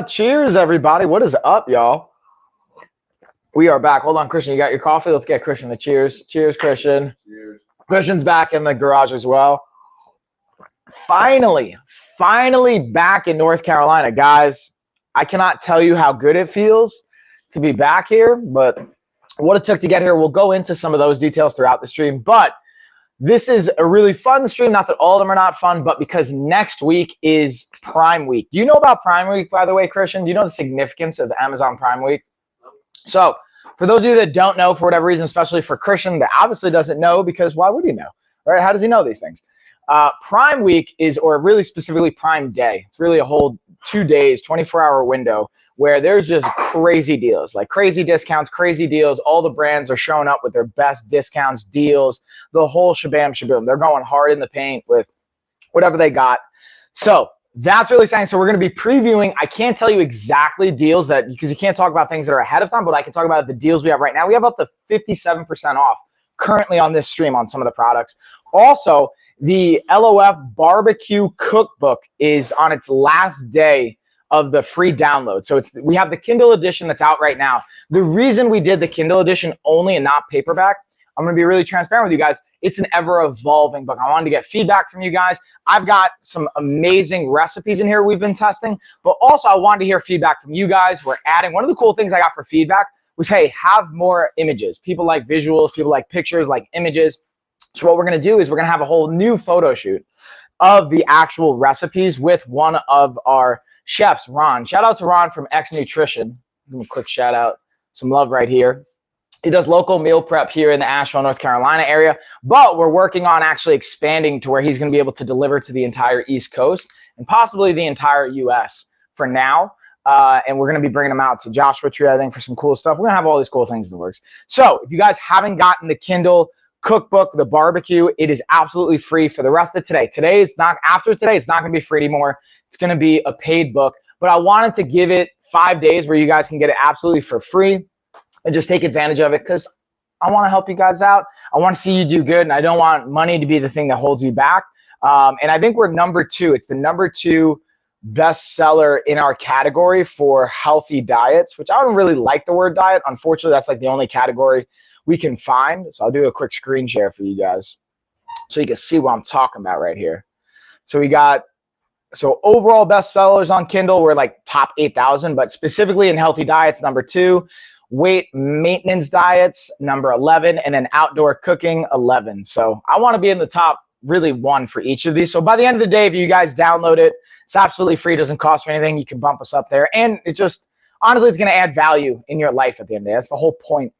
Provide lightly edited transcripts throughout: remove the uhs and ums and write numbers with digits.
Cheers, everybody. What is up, y'all? We are back. Hold on, Christian. You got your coffee? Let's get Christian a cheers. Cheers, Christian. Cheers. Christian's back in the garage as well. Finally back in North Carolina, guys. I cannot tell you how good it feels to be back here, but what it took to get here, we'll go into some of those details throughout the stream. But this is a really fun stream. Not that all of them are not fun, but because next week is Prime Week. Do you know about Prime Week, by the way, Christian? Do you know the significance of Amazon Prime Week? So for those of you that don't know, for whatever reason, especially for Christian that obviously doesn't know, because why would he know, right? How does he know these things? Prime Week is, or really specifically Prime Day. It's really a whole 2 days, 24-hour window where there's just crazy deals, like crazy discounts, crazy deals. All the brands are showing up with their best discounts, deals, the whole shabam shaboom. They're going hard in the paint with whatever they got. So that's really exciting. So we're going to be previewing. I can't tell you exactly deals that, because you can't talk about things that are ahead of time, but I can talk about the deals we have right now. We have up to 57% off currently on this stream on some of the products. Also, the LOF Barbecue Cookbook is on its last day of the free download. So we have the Kindle edition that's out right now. The reason we did the Kindle edition only and not paperback, I'm going to be really transparent with you guys. It's an ever-evolving book. I wanted to get feedback from you guys. I've got some amazing recipes in here we've been testing, but also I wanted to hear feedback from you guys. We're adding, one of the cool things I got for feedback was, hey, have more images. People like visuals, people like pictures, like images. So what we're going to do is we're going to have a whole new photo shoot of the actual recipes with one of our chefs, Ron. Shout out to Ron from X Nutrition. Give him a quick shout out. Some love right here. He does local meal prep here in the Asheville, North Carolina area, but we're working on actually expanding to where he's going to be able to deliver to the entire East Coast and possibly the entire U.S. for now. And we're going to be bringing them out to Joshua Tree, I think, for some cool stuff. We're going to have all these cool things in the works. So if you guys haven't gotten the Kindle Cookbook, the barbecue, it is absolutely free for the rest of today. After today, it's not going to be free anymore. It's going to be a paid book, but I wanted to give it 5 days where you guys can get it absolutely for free and just take advantage of it because I want to help you guys out. I want to see you do good, and I don't want money to be the thing that holds you back. And I think we're number 2. It's the number 2 bestseller in our category for healthy diets, which I don't really like the word diet. Unfortunately, that's like the only category we can find. So I'll do a quick screen share for you guys so you can see what I'm talking about right here. So we got, so overall bestsellers on Kindle, we're like top 8,000, but specifically in healthy diets, number 2, weight maintenance diets, number 11, and then outdoor cooking, 11. So I want to be in the top really 1 for each of these. So by the end of the day, if you guys download it, it's absolutely free, doesn't cost you anything. You can bump us up there. And it just, honestly, it's going to add value in your life at the end of the day. That's the whole point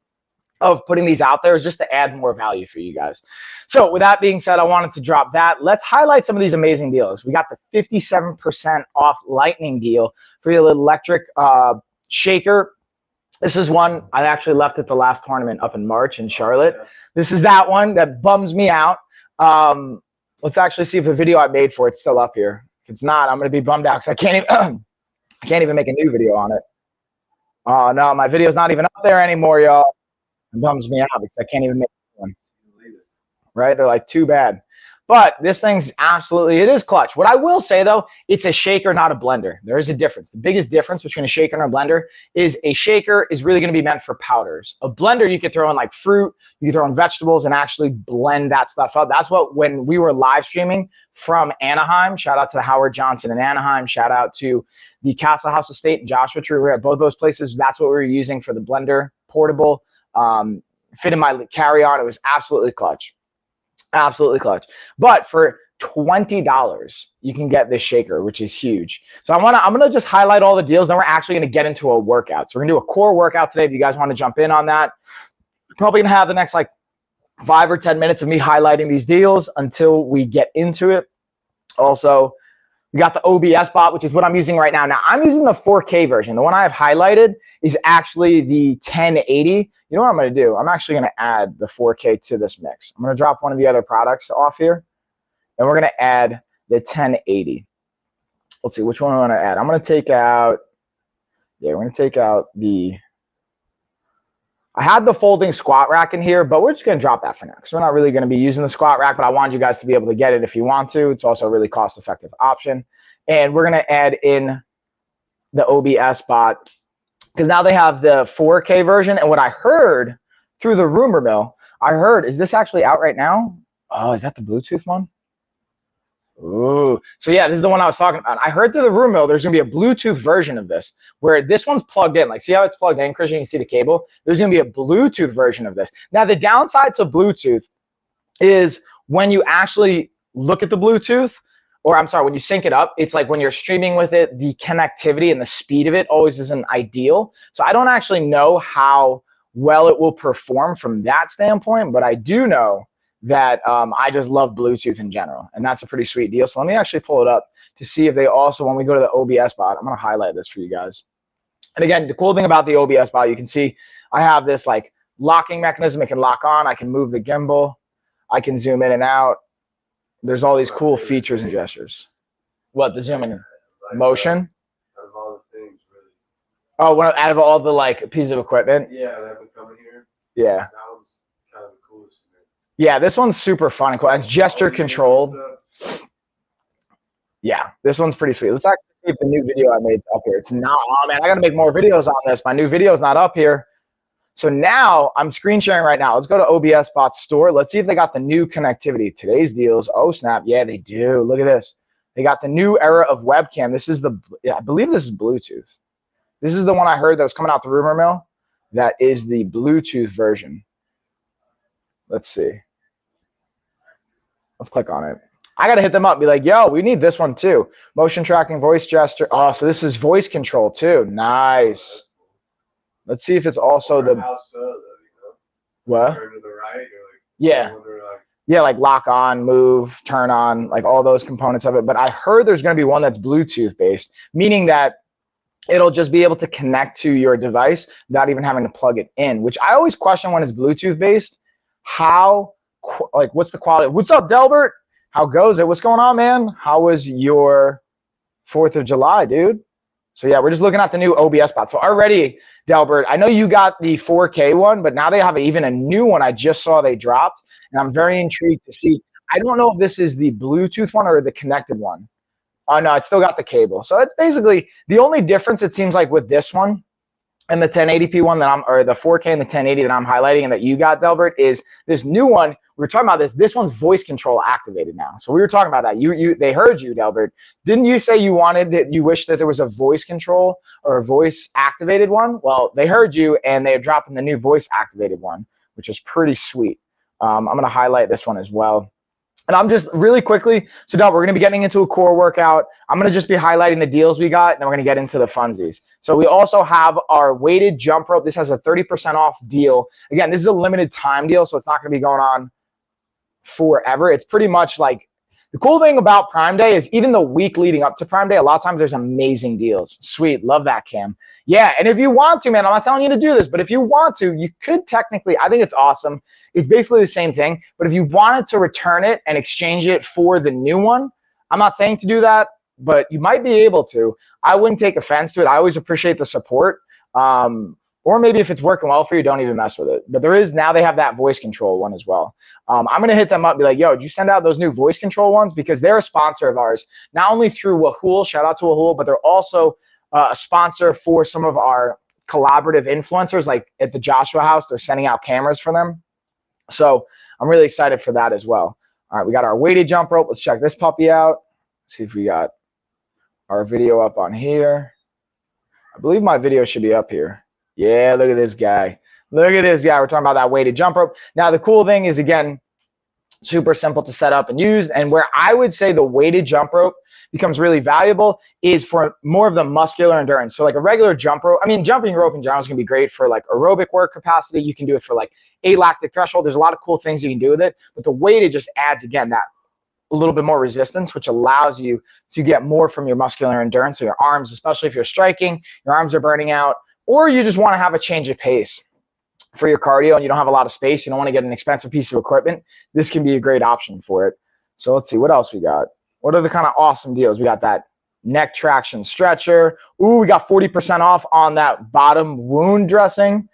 of putting these out there, is just to add more value for you guys. So with that being said, I wanted to drop that. Let's highlight some of these amazing deals. We got the 57% off lightning deal for the electric shaker. This is one I actually left at the last tournament up in March in Charlotte. This is that one that bums me out. Let's actually see if the video I made for it's still up here. If it's not, I'm going to be bummed out because I can't even make a new video on it. Oh no, my video's not even up there anymore, y'all. It bums me out because I can't even make one. Right? They're like, too bad. But this thing's absolutely, it is clutch. What I will say though, it's a shaker, not a blender. There is a difference. The biggest difference between a shaker and a blender is a shaker is really going to be meant for powders. A blender, you could throw in like fruit, you could throw in vegetables and actually blend that stuff up. That's what, when we were live streaming from Anaheim, shout out to the Howard Johnson in Anaheim, shout out to the Castle House Estate in Joshua Tree. We're at both those places. That's what we were using for the blender, portable, fit in my carry-on. It was absolutely clutch. Absolutely clutch. But for $20, you can get this shaker, which is huge. So I'm gonna just highlight all the deals, then we're actually gonna get into a workout. So we're gonna do a core workout today. If you guys want to jump in on that, probably gonna have the next like 5 or 10 minutes of me highlighting these deals until we get into it. Also, we got the OBS bot, which is what I'm using right now. Now, I'm using the 4K version. The one I have highlighted is actually the 1080. You know what I'm going to do? I'm actually going to add the 4K to this mix. I'm going to drop one of the other products off here, and we're going to add the 1080. Let's see, which one I want to add. I'm going to take out, we're going to take out the, I had the folding squat rack in here, but we're just going to drop that for now because we're not really going to be using the squat rack, but I want you guys to be able to get it if you want to. It's also a really cost-effective option. And we're going to add in the OBS bot, because now they have the 4K version. And what I heard through the rumor mill, is this actually out right now? Oh, is that the Bluetooth one? Ooh, so yeah, this is the one I was talking about. I heard through the rumor mill there's gonna be a Bluetooth version of this, where this one's plugged in. Like, see how it's plugged in, Christian? You can see the cable. There's gonna be a Bluetooth version of this. Now, the downside to Bluetooth is when you actually look at the Bluetooth, or I'm sorry, when you sync it up, it's like when you're streaming with it, the connectivity and the speed of it always isn't ideal. So I don't actually know how well it will perform from that standpoint, but I do know that I just love Bluetooth in general, and that's a pretty sweet deal. So let me actually pull it up to see if they also, when we go to the OBS bot, I'm gonna highlight this for you guys. And again, the cool thing about the OBS bot, you can see I have this like locking mechanism. It can lock on, I can move the gimbal, I can zoom in and out. There's all these cool features and gestures. What, the zoom in motion? Out of all the things, really. Oh, out of all the like pieces of equipment? Yeah, that would come in here. Yeah. That was kind of the coolest to me. Yeah, this one's super fun and cool. It's gesture controlled. Yeah, this one's pretty sweet. Let's actually see if the new video I made is up here. It's not. Oh man, I gotta make more videos on this. My new video is not up here. So now I'm screen sharing right now. Let's go to OBS Bot Store. Let's see if they got the new connectivity. Today's deals. Oh snap! Yeah, they do. Look at this. They got the new era of webcam. This is the. Yeah, I believe this is Bluetooth. This is the one I heard that was coming out the rumor mill. That is the Bluetooth version. Let's see. Let's click on it. I got to hit them up, be like, yo, we need this one too. Motion tracking, voice gesture. Oh, so this is voice control too. Nice. Let's see if it's also the. What? Turn to the right, or like, yeah. Yeah, like lock on, move, turn on, like all those components of it. But I heard there's going to be one that's Bluetooth based, meaning that it'll just be able to connect to your device without even having to plug it in, which I always question when it's Bluetooth based. How, like, what's the quality? What's up, Delbert? How goes it? What's going on, man? How was your 4th of July, dude? So yeah, we're just looking at the new OBS bot. So already, Delbert, I know you got the 4K one, but now they have even a new one I just saw they dropped, and I'm very intrigued to see. I don't know if this is the Bluetooth one or the connected one. Oh no, it's still got the cable. So it's basically the only difference it seems like with this one and the 1080p one that or the 4K and the 1080 that I'm highlighting and that you got, Delbert, is this new one. We were talking about this. This one's voice control activated now. So we were talking about that. They heard you, Delbert. Didn't you say you wish that there was a voice control or a voice activated one? Well, they heard you, and they're dropping the new voice activated one, which is pretty sweet. I'm going to highlight this one as well. And I'm just really quickly, so Del, we're going to be getting into a core workout. I'm going to just be highlighting the deals we got, and then we're going to get into the funsies. So we also have our weighted jump rope. This has a 30% off deal. Again, this is a limited time deal, so it's not going to be going on forever. It's pretty much like, the cool thing about Prime Day is even the week leading up to Prime Day, a lot of times there's amazing deals. Sweet, love that, Cam. Yeah, and if you want to, man, I'm not telling you to do this, but if you want to, you could technically, I think it's awesome. It's basically the same thing, but if you wanted to return it and exchange it for the new one, I'm not saying to do that, but you might be able to. I wouldn't take offense to it. I always appreciate the support. Or maybe if it's working well for you, don't even mess with it. But now they have that voice control one as well. I'm going to hit them up, be like, yo, did you send out those new voice control ones? Because they're a sponsor of ours, not only through Wahoo, shout out to Wahoo, but they're also a sponsor for some of our collaborative influencers, like at the Joshua House. They're sending out cameras for them. So I'm really excited for that as well. All right, we got our weighted jump rope. Let's check this puppy out. See if we got our video up on here. I believe my video should be up here. Yeah, look at this guy. Look at this guy. We're talking about that weighted jump rope. Now, the cool thing is, again, super simple to set up and use. And where I would say the weighted jump rope becomes really valuable is for more of the muscular endurance. So like a regular jump rope, I mean, jumping rope in general is going to be great for like aerobic work capacity. You can do it for like alactic threshold. There's a lot of cool things you can do with it. But the weighted just adds, again, that a little bit more resistance, which allows you to get more from your muscular endurance. So your arms, especially if you're striking, your arms are burning out, or you just want to have a change of pace for your cardio and you don't have a lot of space, you don't want to get an expensive piece of equipment, this can be a great option for it. So let's see, what else we got? What are the kind of awesome deals? We got that neck traction stretcher. Ooh, we got 40% off on that bottom wound dressing,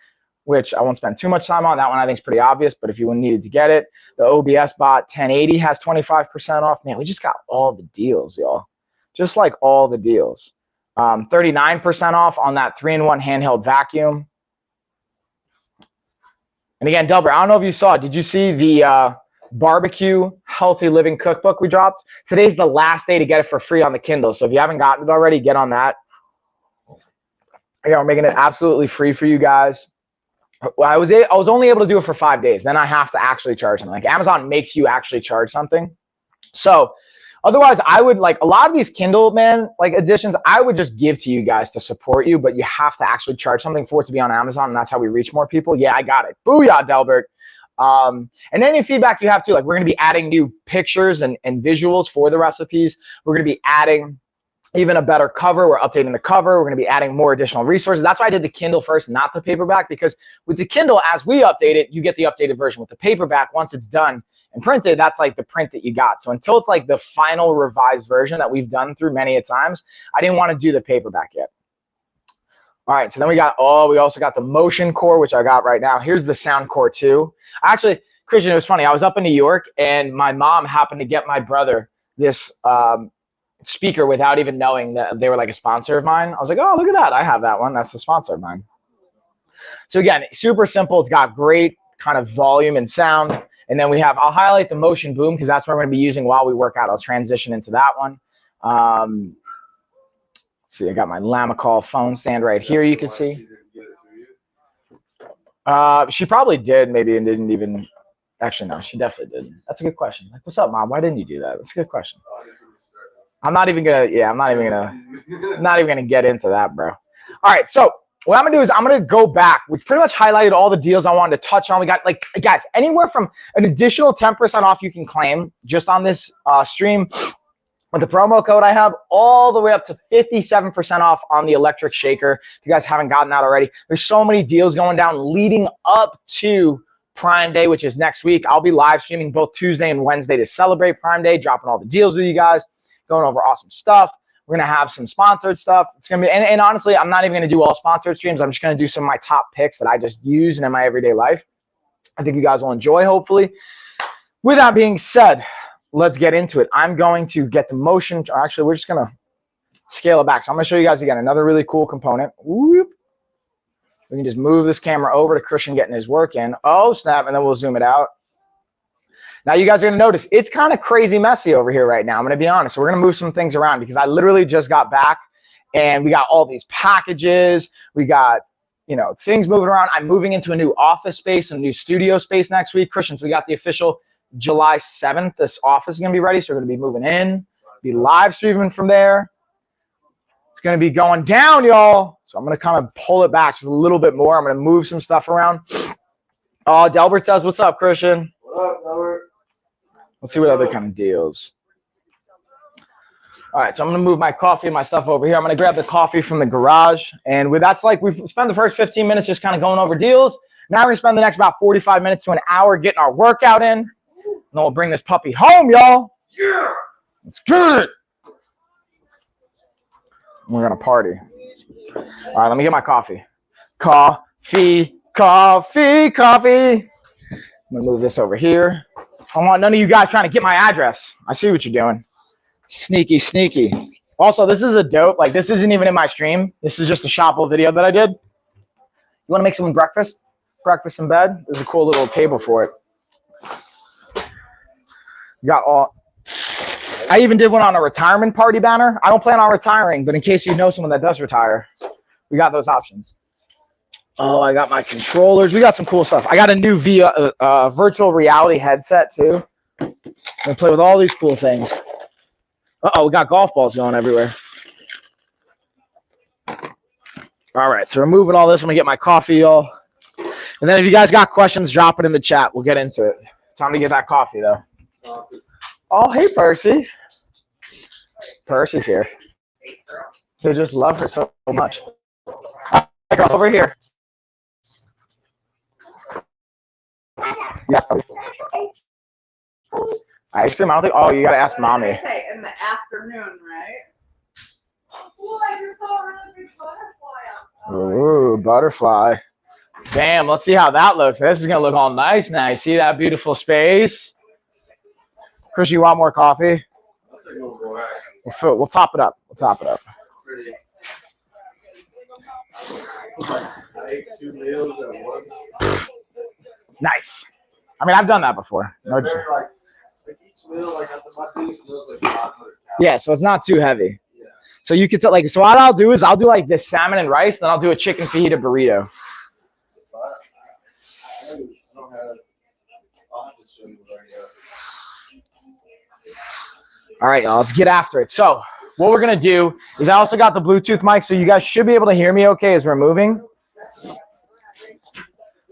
which I won't spend too much time on. That one I think is pretty obvious, but if you needed to get it, the OBS Bot 1080 has 25% off. Man, we just got all the deals, y'all. Just like all the deals. 39% off on that 3-in-1 handheld vacuum. And again, Delbert, I don't know if you saw it. Did you see the barbecue healthy living cookbook we dropped? Today's the last day to get it for free on the Kindle. So if you haven't gotten it already, get on that. Yeah, we're making it absolutely free for you guys. I was only able to do it for 5 days. Then I have to actually charge something. Like Amazon makes you actually charge something. So otherwise, I would like a lot of these Kindle editions, I would just give to you guys to support you, but you have to actually charge something for it to be on Amazon, and that's how we reach more people. Yeah, I got it. Booyah, Delbert. And any feedback you have too, like we're going to be adding new pictures and visuals for the recipes. We're going to be adding even a better cover. We're updating the cover. We're going to be adding more additional resources. That's why I did the Kindle first, not the paperback, because with the Kindle, as we update it, you get the updated version. With the paperback, once it's done and printed, that's like the print that you got. So until it's like the final revised version that we've done through many a times, I didn't want to do the paperback yet. All right, so then we also got the Motion Core, which I got right now. Here's the Sound Core 2. Actually, Christian, it was funny. I was up in New York, and my mom happened to get my brother this speaker without even knowing that they were like a sponsor of mine. I was like, oh, look at that. I have that one. That's the sponsor of mine. So again, super simple. It's got great kind of volume and sound. And then I'll highlight the Motion Boom because that's what we're going to be using while we work out. I'll transition into that one. Let's see, I got my Lamicall phone stand right here. You can see. She probably did maybe and didn't even. Actually, no, she definitely didn't. That's a good question. Like, what's up, Mom? Why didn't you do that? That's a good question. I'm not even gonna get into that, bro. All right, so what I'm gonna do is I'm gonna go back. We pretty much highlighted all the deals I wanted to touch on. We got like, guys, anywhere from an additional 10% off you can claim just on this stream with the promo code I have, all the way up to 57% off on the electric shaker. If you guys haven't gotten that already, there's so many deals going down leading up to Prime Day, which is next week. I'll be live streaming both Tuesday and Wednesday to celebrate Prime Day, dropping all the deals with you guys, going over awesome stuff. We're going to have some sponsored stuff. It's going to be, and honestly, I'm not even going to do all sponsored streams. I'm just going to do some of my top picks that I just use and in my everyday life. I think you guys will enjoy, hopefully. With that being said, let's get into it. I'm going to get the Motion. Actually, we're just going to scale it back. So I'm going to show you guys again another really cool component. Whoop. We can just move this camera over to Christian getting his work in. Oh, snap, and then we'll zoom it out. Now you guys are going to notice it's kind of crazy messy over here right now. I'm going to be honest. So we're going to move some things around because I literally just got back and we got all these packages. We got, things moving around. I'm moving into a new office space, a new studio space next week. Christian, so we got the official July 7th. This office is going to be ready. So we're going to be moving in, be live streaming from there. It's going to be going down, y'all. So I'm going to kind of pull it back just a little bit more. I'm going to move some stuff around. Oh, Delbert says, what's up, Christian? What up, Delbert? Let's see what other kind of deals. All right, so I'm going to move my coffee and my stuff over here. I'm going to grab the coffee from the garage. And that's like we've spent the first 15 minutes just kind of going over deals. Now we're going to spend the next about 45 minutes to an hour getting our workout in. And then we'll bring this puppy home, y'all. Yeah. Let's get it. We're going to party. All right, let me get my coffee. Coffee. I'm going to move this over here. I want none of you guys trying to get my address. I see what you're doing. Sneaky, sneaky. Also, this is a dope. Like, this isn't even in my stream. This is just a Shopple video that I did. You want to make some breakfast? Breakfast in bed? There's a cool little table for it. I even did one on a retirement party banner. I don't plan on retiring, but in case you know someone that does retire, we got those options. Oh, I got my controllers. We got some cool stuff. I got a new virtual reality headset, too. I'm going to play with all these cool things. Uh-oh, we got golf balls going everywhere. All right, so we're moving all this. I'm going to get my coffee, y'all. And then if you guys got questions, drop it in the chat. We'll get into it. Time to get that coffee, though. Oh, hey, Percy. Percy's here. You just love her so much. All right, girl, over here. Yeah. Ice cream? I don't think. Oh, you gotta ask mommy. In the afternoon, right? Ooh, I just saw a really big butterfly outside. Ooh, butterfly. Damn, let's see how that looks. This is gonna look all nice now. You see that beautiful space? Chris, you want more coffee? We'll top it up. We'll top it up. I ate 2 meals at once. Nice. I mean, I've done that before. They're very like each meal, like after my biggest meal is like 500 calories. Yeah, so it's not too heavy. Yeah. So you could like. So what I'll do is I'll do like this salmon and rice, then I'll do a chicken fajita burrito. But I don't have. I'll have to show you what I got. All right, y'all. Let's get after it. So what we're gonna do is I also got the Bluetooth mic, so you guys should be able to hear me okay as we're moving.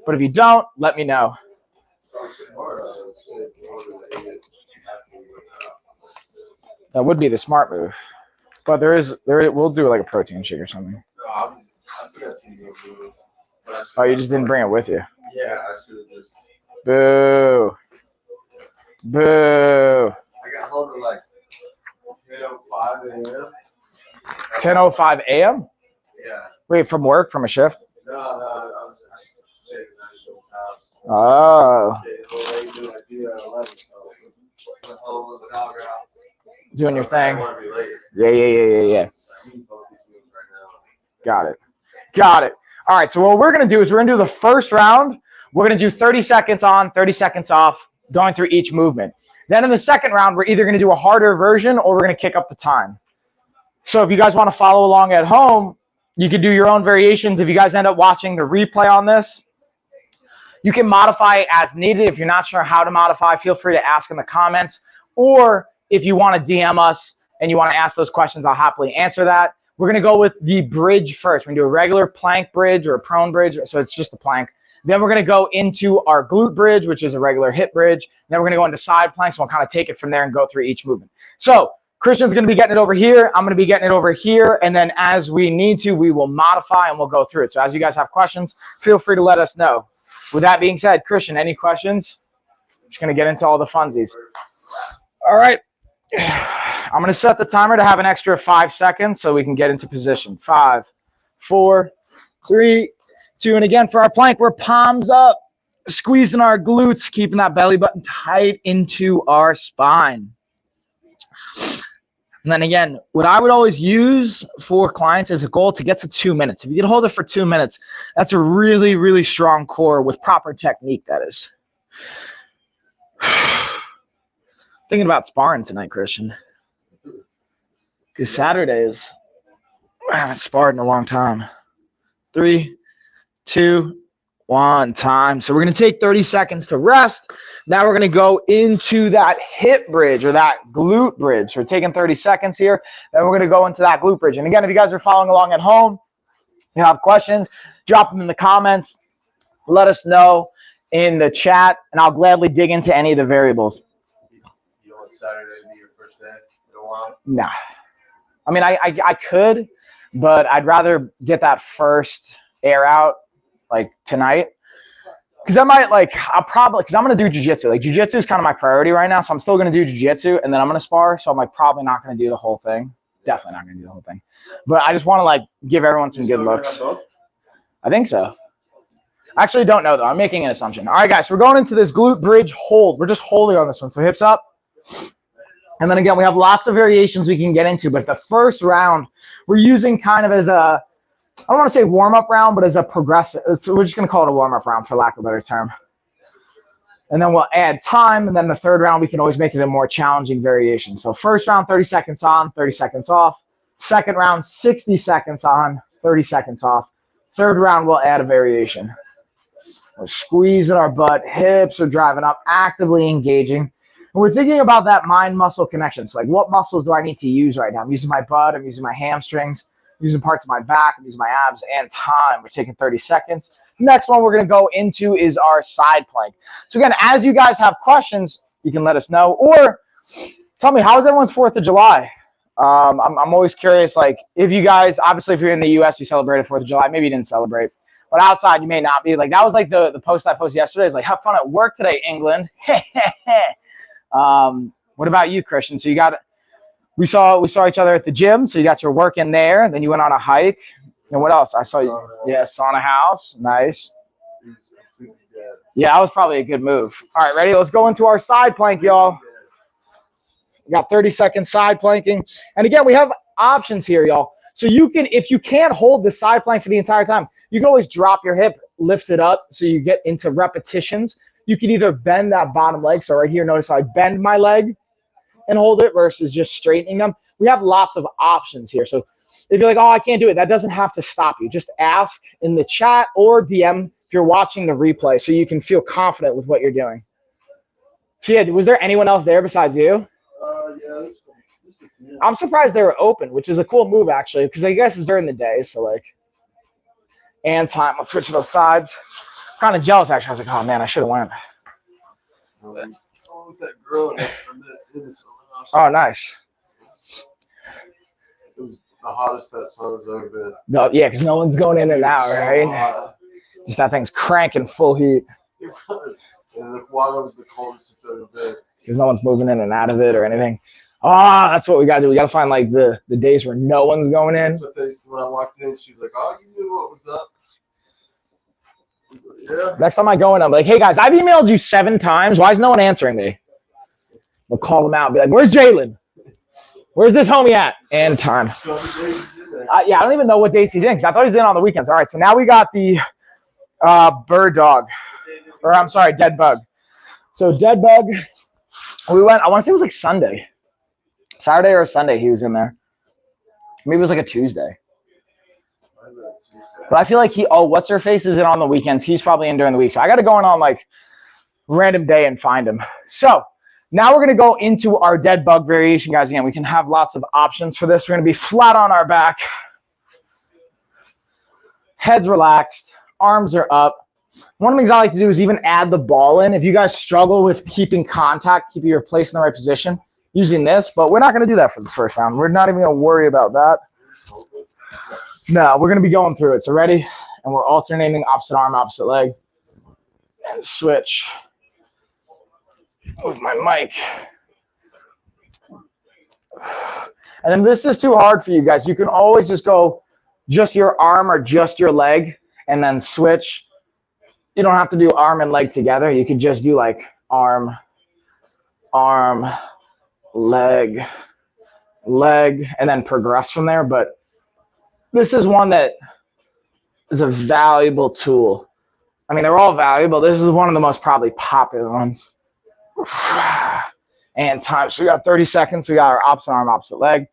But if you don't, let me know. That would be the smart move. But we'll do like a protein shake or something. Oh, you just didn't bring it with you. Yeah, I should have just. Boo. Boo. I got home at like 10:05 a.m. 10:05 a.m. Yeah. Wait, from work, from a shift? No, I was staying at National's house. Oh, doing your thing. Yeah. Got it. All right, so what we're going to do is we're going to do the first round. We're going to do 30 seconds on, 30 seconds off, going through each movement. Then in the second round, we're either going to do a harder version or we're going to kick up the time. So if you guys want to follow along at home, you can do your own variations. If you guys end up watching the replay on this, you can modify it as needed. If you're not sure how to modify, feel free to ask in the comments. Or if you want to DM us and you want to ask those questions, I'll happily answer that. We're going to go with the bridge first. We're going to do a regular plank bridge or a prone bridge. So it's just a plank. Then we're going to go into our glute bridge, which is a regular hip bridge. Then we're going to go into side planks. We'll kind of take it from there and go through each movement. So Christian's going to be getting it over here. I'm going to be getting it over here. And then as we need to, we will modify and we'll go through it. So as you guys have questions, feel free to let us know. With that being said, Christian, any questions? I'm just going to get into all the funsies. All right. I'm going to set the timer to have an extra 5 seconds so we can get into position. 5, 4, 3, 2. And again, for our plank, we're palms up, squeezing our glutes, keeping that belly button tight into our spine. And then again, what I would always use for clients as a goal to get to 2 minutes. If you can hold it for 2 minutes, that's a really, really strong core with proper technique, that is. Thinking about sparring tonight, Christian. Because Saturdays, I haven't sparred in a long time. 3, 2, 1, time. So we're going to take 30 seconds to rest. Now we're going to go into that hip bridge or that glute bridge. So we're taking 30 seconds here. Then we're going to go into that glute bridge. And again, if you guys are following along at home, you have questions, drop them in the comments. Let us know in the chat, and I'll gladly dig into any of the variables. You don't want Saturday to be your first day in a while? Nah. I mean, I could, but I'd rather get that first air out like tonight. Because I might because I'm going to do jiu-jitsu. Like jiu-jitsu is kind of my priority right now. So I'm still going to do jiu-jitsu and then I'm going to spar. So I'm probably not going to do the whole thing. Definitely not going to do the whole thing. But I just want to give everyone some good looks. I think so. I actually don't know though. I'm making an assumption. All right, guys. So we're going into this glute bridge hold. We're just holding on this one. So hips up. And then again, we have lots of variations we can get into. But the first round, we're using kind of as a, I don't want to say warm-up round, but as a progressive. So we're just going to call it a warm-up round for lack of a better term. And then we'll add time. And then the third round, we can always make it a more challenging variation. So first round, 30 seconds on, 30 seconds off. Second round, 60 seconds on, 30 seconds off. Third round, we'll add a variation. We're squeezing our butt, hips are driving up, actively engaging. And we're thinking about that mind-muscle connection. So what muscles do I need to use right now? I'm using my butt, I'm using my hamstrings, I'm using parts of my back, I'm using my abs, and time. We're taking 30 seconds. Next one we're going to go into is our side plank. So again, as you guys have questions, you can let us know. Or tell me, how was everyone's 4th of July? I'm always curious, if you guys, obviously if you're in the U.S., you celebrated 4th of July. Maybe you didn't celebrate. But outside, you may not be. That was the post I posted yesterday. It's have fun at work today, England. What about you, Christian? So we saw each other at the gym. So you got your work in there. Then you went on a hike. And what else? I saw you. Yeah, sauna house. Nice. Yeah, that was probably a good move. All right, ready? Let's go into our side plank, y'all. We got 30-second side planking. And again, we have options here, y'all. So you can, if you can't hold the side plank for the entire time, you can always drop your hip, lift it up so you get into repetitions. You can either bend that bottom leg. So right here, notice how I bend my leg and hold it versus just straightening them. We have lots of options here. So if you're like, oh, I can't do it, that doesn't have to stop you. Just ask in the chat or DM if you're watching the replay so you can feel confident with what you're doing. So yeah, was there anyone else there besides you? Yeah. I'm surprised they were open, which is a cool move actually, because I guess it's during the day, so like, and time. Let's switch those sides. Kind of jealous actually. I was like, oh man, I should have went. That girl in the Oh, nice. It was the hottest that sun has ever been. No, yeah, because no one's going in and out, right? Just that thing's cranking full heat. It was. And the water was the coldest it's ever been. Because no one's moving in and out of it or anything. Oh, that's what we got to do. We got to find like the days where no one's going in. That's what they said when I walked in. She's like, oh, you knew what was up. I was like, yeah. Next time I go in, I'm like, hey guys, I've emailed you 7 times. Why is no one answering me? We'll call them out and be like, where's Jalen? Where's this homie at? And time. Yeah, I don't even know what days he's in because I thought he was in on the weekends. All right, so now we got the bird dog. Or I'm sorry, dead bug. So dead bug, we went, I want to say it was like Sunday. Saturday or Sunday he was in there. Maybe it was like a Tuesday. But I feel like what's her face is in on the weekends. He's probably in during the week. So I got to go in on like random day and find him. So now we're going to go into our dead bug variation, guys. Again, we can have lots of options for this. We're going to be flat on our back. Head's relaxed. Arms are up. One of the things I like to do is even add the ball in. If you guys struggle with keeping contact, keeping your place in the right position, using this, but we're not going to do that for the first round. We're not even going to worry about that. No, we're going to be going through it. So ready? And we're alternating opposite arm, opposite leg. And switch. Move my mic. And then this is too hard for you guys. You can always just go just your arm or just your leg and then switch. You don't have to do arm and leg together. You could just do like arm, leg, and then progress from there. But this is one that is a valuable tool. I mean, they're all valuable. This is one of the most probably popular ones. And time. So we got 30 seconds. We got our opposite arm, opposite leg.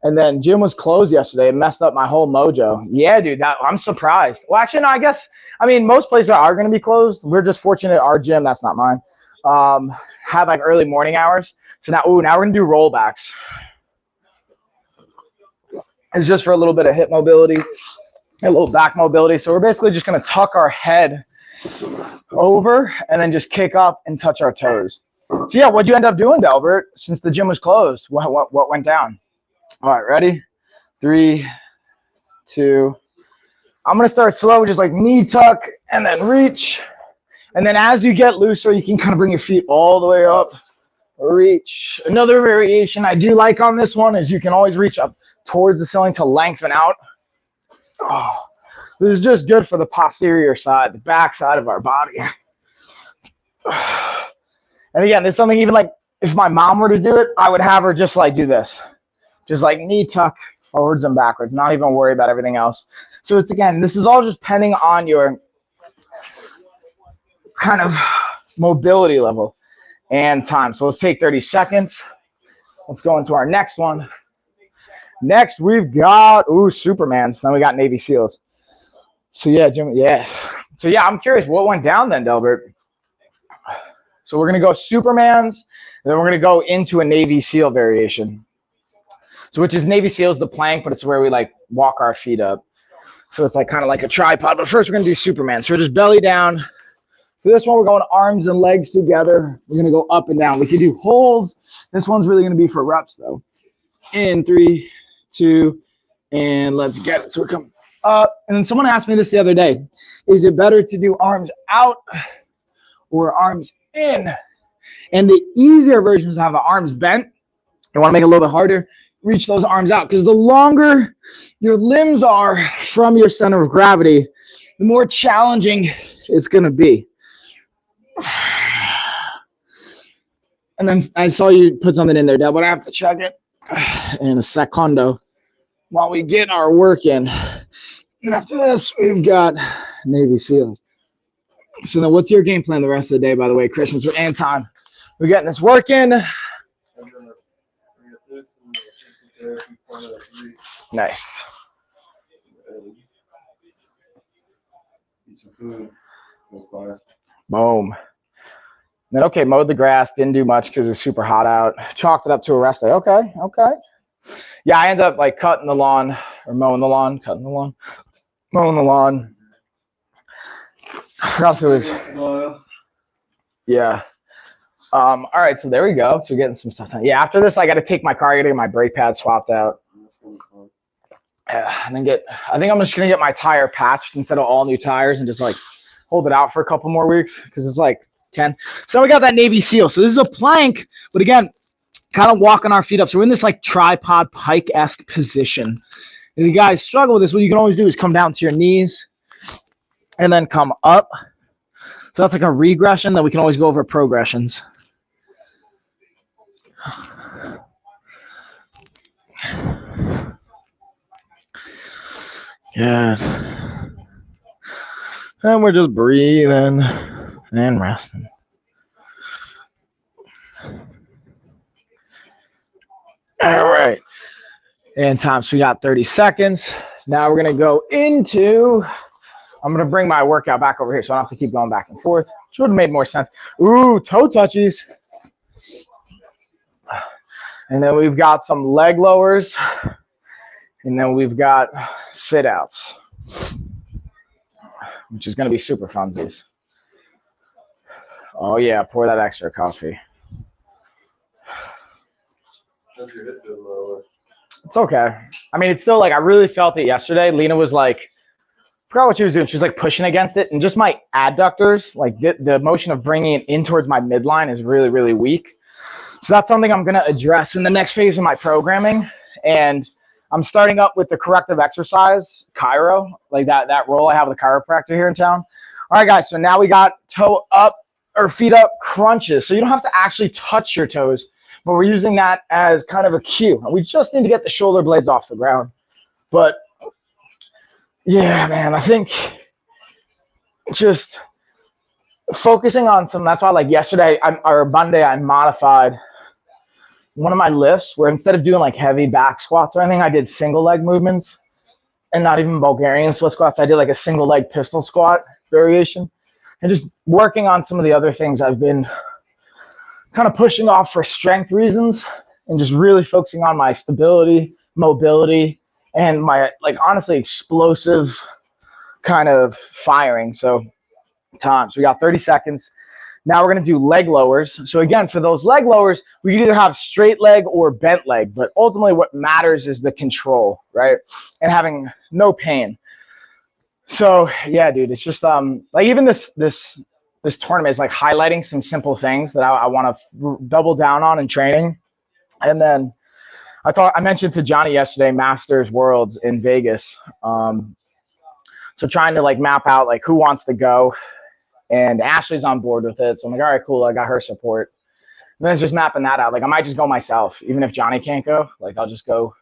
And then gym was closed yesterday. It messed up my whole mojo. Yeah, dude, I'm surprised. Well, actually, no, I mean, most places are going to be closed. We're just fortunate our gym, that's not mine, had like early morning hours. So now we're going to do rollbacks. It's just for a little bit of hip mobility, a little back mobility. So we're basically just going to tuck our head over and then just kick up and touch our toes. So yeah, what'd you end up doing, Delbert, since the gym was closed? What went down? All right, ready? 3, 2. I'm going to start slow, just like knee tuck and then reach. And then as you get looser, you can kind of bring your feet all the way up. Reach. Another variation I do like on this one is you can always reach up towards the ceiling to lengthen out. Oh, this is just good for the posterior side, the back side of our body. And again, there's something even like if my mom were to do it, I would have her just like do this. Just like knee tuck forwards and backwards, not even worry about everything else. So it's, again, this is all just depending on your kind of mobility level and time. So let's take 30 seconds. Let's go into our next one. Next, we've got, Supermans. Then we got Navy SEALs. So yeah, Jim, yeah. So yeah, I'm curious, what went down then, Delbert? So we're going to go Supermans, and then we're going to go into a Navy SEAL variation. So which is Navy SEALs, the plank, but it's where we like walk our feet up. So it's like kind of like a tripod. But first we're going to do Superman. So we're just belly down. For this one, we're going arms and legs together. We're going to go up and down. We can do holds. This one's really going to be for reps though. In 3, 2, and let's get it. So we come up. And then someone asked me this the other day. Is it better to do arms out or arms in? And the easier version is to have the arms bent. You want to make it a little bit harder. Reach those arms out, because the longer your limbs are from your center of gravity, the more challenging it's going to be. And then I saw you put something in there, Deb, but I have to check it. in a secondo while we get our work in. And after this, we've got Navy SEALs. So then what's your game plan the rest of the day, by the way, Christians, and time? We're getting this work in. Nice. Eat some food. Go class. Boom. Then, okay, mowed the grass. Didn't do much because it's super hot out. Chalked it up to a rest day. Okay. Yeah, I ended up like cutting the lawn or mowing the lawn, mowing the lawn. I forgot if it was. Yeah. All right, so there we go. So we're getting some stuff done. Yeah, after this, I got to take my car, I got to get my brake pad swapped out. And then I think I'm just going to get my tire patched instead of all new tires and just like hold it out for a couple more weeks because it's like 10. So we got that Navy SEAL. So this is a plank, but again, kind of walking our feet up. So we're in this like tripod pike-esque position. If you guys struggle with this, what you can always do is come down to your knees and then come up. So that's like a regression. Then we can always go over progressions. Yeah. And we're just breathing and resting. All right. And time. So we got 30 seconds. Now we're going to go into, I'm going to bring my workout back over here so I don't have to keep going back and forth, which would have made more sense. Ooh, toe touchies. And then we've got some leg lowers. And then we've got sit-outs, which is going to be super funsies. Oh, yeah, pour that extra coffee. How's your hip doing, Lola? It's okay. I mean, it's still like, I really felt it yesterday. Lena was like, I forgot what she was doing. She was like pushing against it. And just my adductors, like the motion of bringing it in towards my midline is really, really weak. So that's something I'm going to address in the next phase of my programming. And I'm starting up with the corrective exercise, chiro, like that role I have with a chiropractor here in town. All right, guys, so now we got toe up or feet up crunches. So you don't have to actually touch your toes, but we're using that as kind of a cue. We just need to get the shoulder blades off the ground. But yeah, man, I think just focusing on some, that's why like yesterday or Monday, I modified one of my lifts where instead of doing like heavy back squats or anything, I did single leg movements and not even Bulgarian split squats. I did like a single leg pistol squat variation and just working on some of the other things I've been kind of pushing off for strength reasons and just really focusing on my stability, mobility, and my like honestly explosive kind of firing. So we got 30 seconds. Now we're going to do leg lowers. So again, for those leg lowers, we can either have straight leg or bent leg, but ultimately what matters is the control, right? And having no pain. So yeah, dude, it's just like even this tournament is like highlighting some simple things that I want to double down on in training. And then I mentioned to Johnny yesterday, Masters Worlds in Vegas. So trying to like map out like who wants to go. And Ashley's on board with it. So I'm like, all right, cool. I got her support. And then it's just mapping that out. Like I might just go myself. Even if Johnny can't go, like I'll just go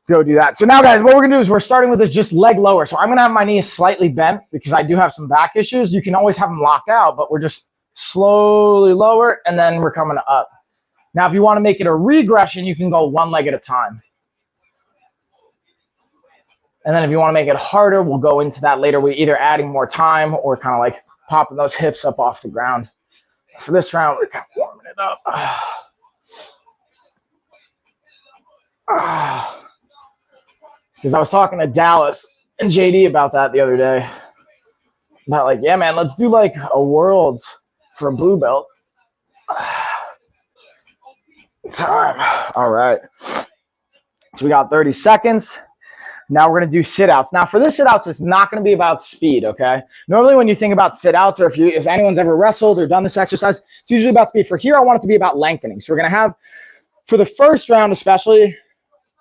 do that. So now, guys, what we're going to do is we're starting with this just leg lower. So I'm going to have my knees slightly bent because I do have some back issues. You can always have them locked out, but we're just slowly lower and then we're coming up. Now, if you want to make it a regression, you can go one leg at a time. And then if you want to make it harder, we'll go into that later. We're either adding more time or kind of like popping those hips up off the ground. For this round, we're kind of warming it up. Because I was talking to Dallas and JD about that the other day. About like, yeah, man, let's do like a Worlds for a blue belt. Time. All right. So we got 30 seconds. Now we're going to do sit-outs. Now for this sit-outs, it's not going to be about speed, okay? Normally when you think about sit-outs, or if anyone's ever wrestled or done this exercise, it's usually about speed. For here, I want it to be about lengthening. So we're going to have, for the first round especially,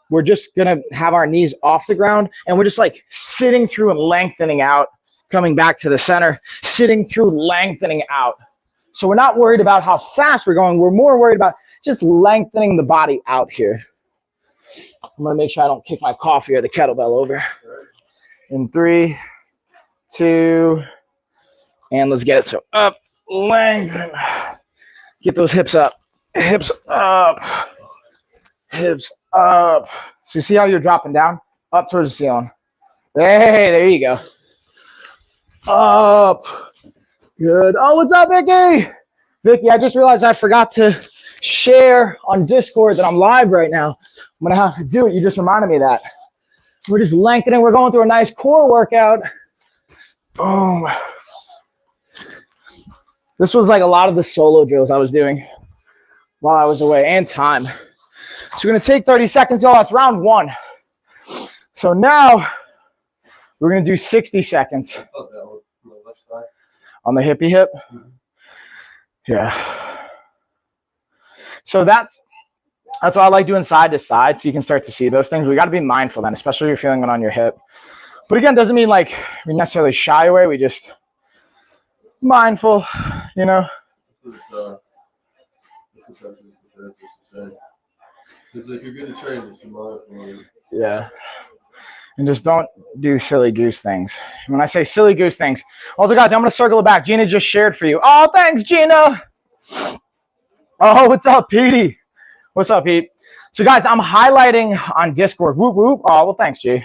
we're just going to have our knees off the ground, and we're just like sitting through and lengthening out, coming back to the center, sitting through, lengthening out. So we're not worried about how fast we're going. We're more worried about just lengthening the body out here. I'm gonna make sure I don't kick my coffee or the kettlebell over. In 3, 2, and let's get it. So up, lengthen. Get those hips up. Hips up. Hips up. So you see how you're dropping down? Up towards the ceiling. Hey, there you go. Up. Good. Oh, what's up, Vicky? Vicky, I just realized I forgot to share on Discord that I'm live right now. I'm going to have to do it. You just reminded me of that. We're just lengthening. We're going through a nice core workout. Boom. This was like a lot of the solo drills I was doing while I was away, and time. So we're going to take 30 seconds, y'all. That's round 1. So now we're going to do 60 seconds. On the hippie hip? Yeah. So that's what I like doing side to side, so you can start to see those things. We got to be mindful then, especially if you're feeling it on your hip. But again, doesn't mean like we necessarily shy away. We just mindful, you know. This is because if you're going to train, just be mindful. Yeah. And just don't do silly goose things. When I say silly goose things, also guys, I'm going to circle it back. Gina just shared for you. Oh, thanks, Gina. Oh, what's up, Petey? What's up, Pete? So guys, I'm highlighting on Discord. Whoop, whoop. Oh, well, thanks, G.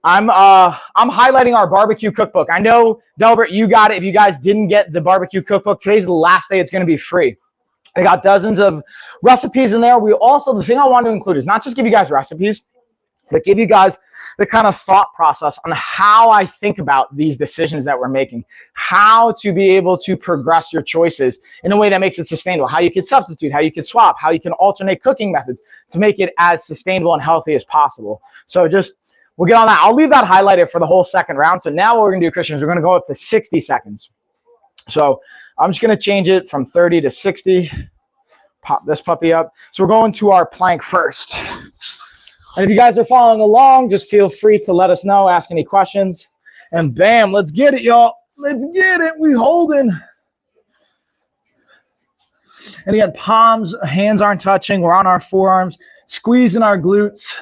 I'm highlighting our barbecue cookbook. I know, Delbert, you got it. If you guys didn't get the barbecue cookbook, today's the last day it's going to be free. I got dozens of recipes in there. We also, the thing I want to include is not just give you guys recipes, but give you guys the kind of thought process on how I think about these decisions that we're making, how to be able to progress your choices in a way that makes it sustainable, how you can substitute, how you can swap, how you can alternate cooking methods to make it as sustainable and healthy as possible. So just, we'll get on that. I'll leave that highlighted for the whole second round. So now what we're going to do, Christian, is we're going to go up to 60 seconds. So I'm just going to change it from 30 to 60. Pop this puppy up. So we're going to our plank first. And if you guys are following along, just feel free to let us know, ask any questions. And bam, let's get it, y'all. Let's get it. We holding. And again, palms, hands aren't touching. We're on our forearms, squeezing our glutes.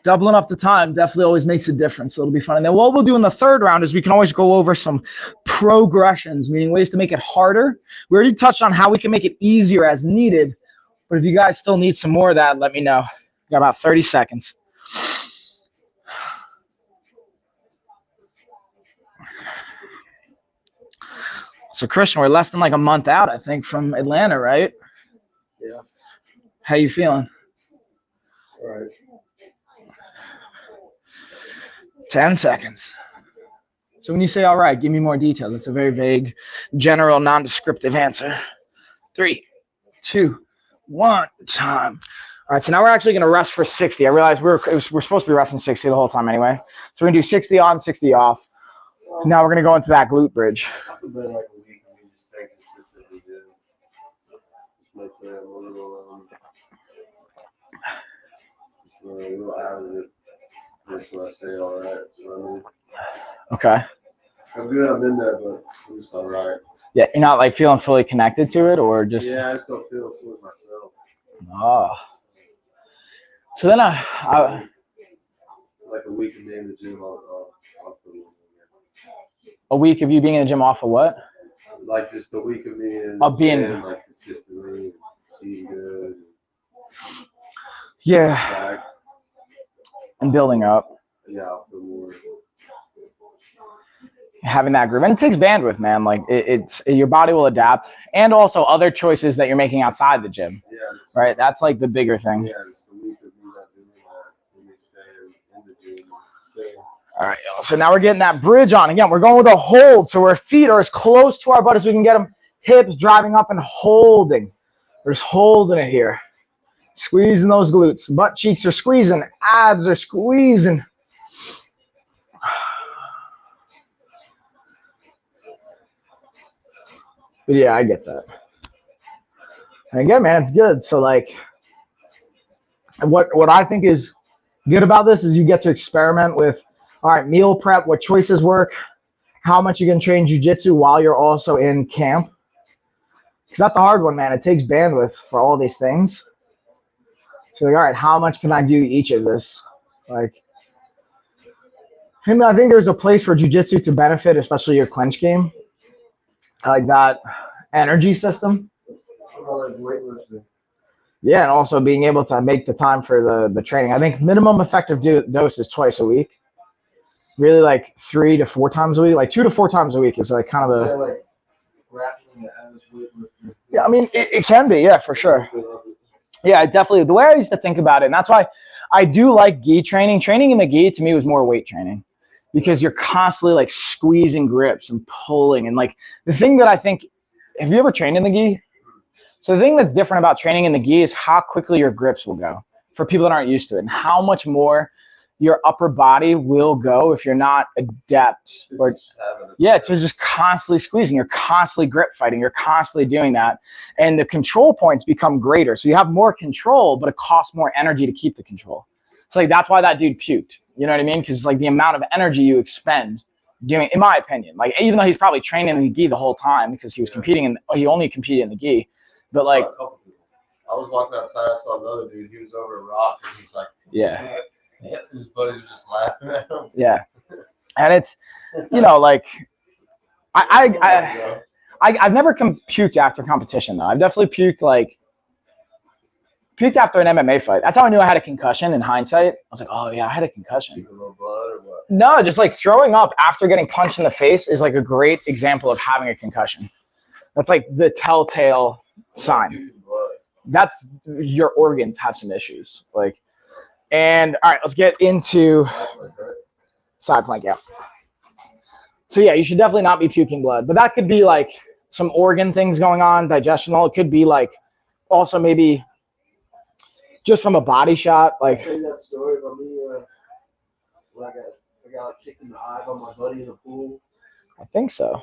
Doubling up the time definitely always makes a difference, so it'll be fun. And then what we'll do in the third round is we can always go over some progressions, meaning ways to make it harder. We already touched on how we can make it easier as needed, but if you guys still need some more of that, let me know. Got about 30 seconds. So Christian, we're less than like a month out, I think, from Atlanta, right? Yeah. How you feeling? All right. 10 seconds. So when you say, all right, give me more details. That's a very vague, general, non-descriptive answer. 3, 2, 1, time. All right, so now we're actually going to rest for 60. I realized we're supposed to be resting 60 the whole time anyway. So we're going to do 60 on, 60 off. Now we're going to go into that glute bridge. It's been like a week and we just stay consistently do. Just might say I'm a little out of it. That's what I say, all right. So, Okay. I'm good, I'm in there, but I'm just all right. Yeah, you're not like feeling fully connected to it, or just? Yeah, I just don't feel it with myself. Oh. So then like a week of being in the gym off a week of you being in the gym off of what? Like just a week of me in being like consistently eating good. Yeah. Back. And building up. Yeah, I'll feel more. Having that groove, and it takes bandwidth, man. Like it's your body will adapt, and also other choices that you're making outside the gym. Yeah. Right. That's like the bigger thing. Yeah, it's the week of me not doing that. Let me stay in the gym. All right, so now we're getting that bridge on. Again, we're going with a hold, so our feet are as close to our butt as we can get them. Hips driving up and holding. We're just holding it here. Squeezing those glutes. Butt cheeks are squeezing. Abs are squeezing. But yeah, I get that. And again, man, it's good. So like, what I think is good about this is you get to experiment with, all right, meal prep, what choices work, how much you can train jiu-jitsu while you're also in camp. Because that's a hard one, man. It takes bandwidth for all these things. So like, all right, how much can I do each of this? Like, I think there's a place for jiu-jitsu to benefit, especially your clinch game. I like that energy system. Like weightlifting. Yeah, and also being able to make the time for the training. I think minimum effective dose is twice a week. Really like 3 to 4 times a week. Like 2 to 4 times a week is like kind of Is that a. like grappling as weightlifting? Yeah, I mean, it can be, yeah, for sure. Yeah, I definitely. The way I used to think about it, and that's why I do like gi training. Training in the gi to me was more weight training because you're constantly like squeezing grips and pulling. And like the thing that I think, have you ever trained in the gi? So the thing that's different about training in the gi is how quickly your grips will go for people that aren't used to it, and how much more your upper body will go if you're not adept. Or yeah, it's just constantly squeezing. You're constantly grip fighting. You're constantly doing that, and the control points become greater. So you have more control, but it costs more energy to keep the control. So like that's why that dude puked. You know what I mean? Because like the amount of energy you expend doing, in my opinion, like even though he's probably training in the gi the whole time because he was competing in, he only competed in the gi. But like, I was walking outside, I saw another dude. He was over a rock, and he's like, yeah, his buddies were just laughing at him. yeah, and it's, you know, like, I've never puked after competition though. I've definitely puked after an MMA fight. That's how I knew I had a concussion. In hindsight, I was like, oh yeah, I had a concussion. A little blood or what? No, just like throwing up after getting punched in the face is like a great example of having a concussion. That's like the telltale sign. That's your organs have some issues. Like, and all right, let's get into side plank out. So yeah, you should definitely not be puking blood, but that could be like some organ things going on, digestional. It could be like also maybe just from a body shot. Like, Tell you that story about me when I got kicked in the eye by my buddy in the pool. I think so.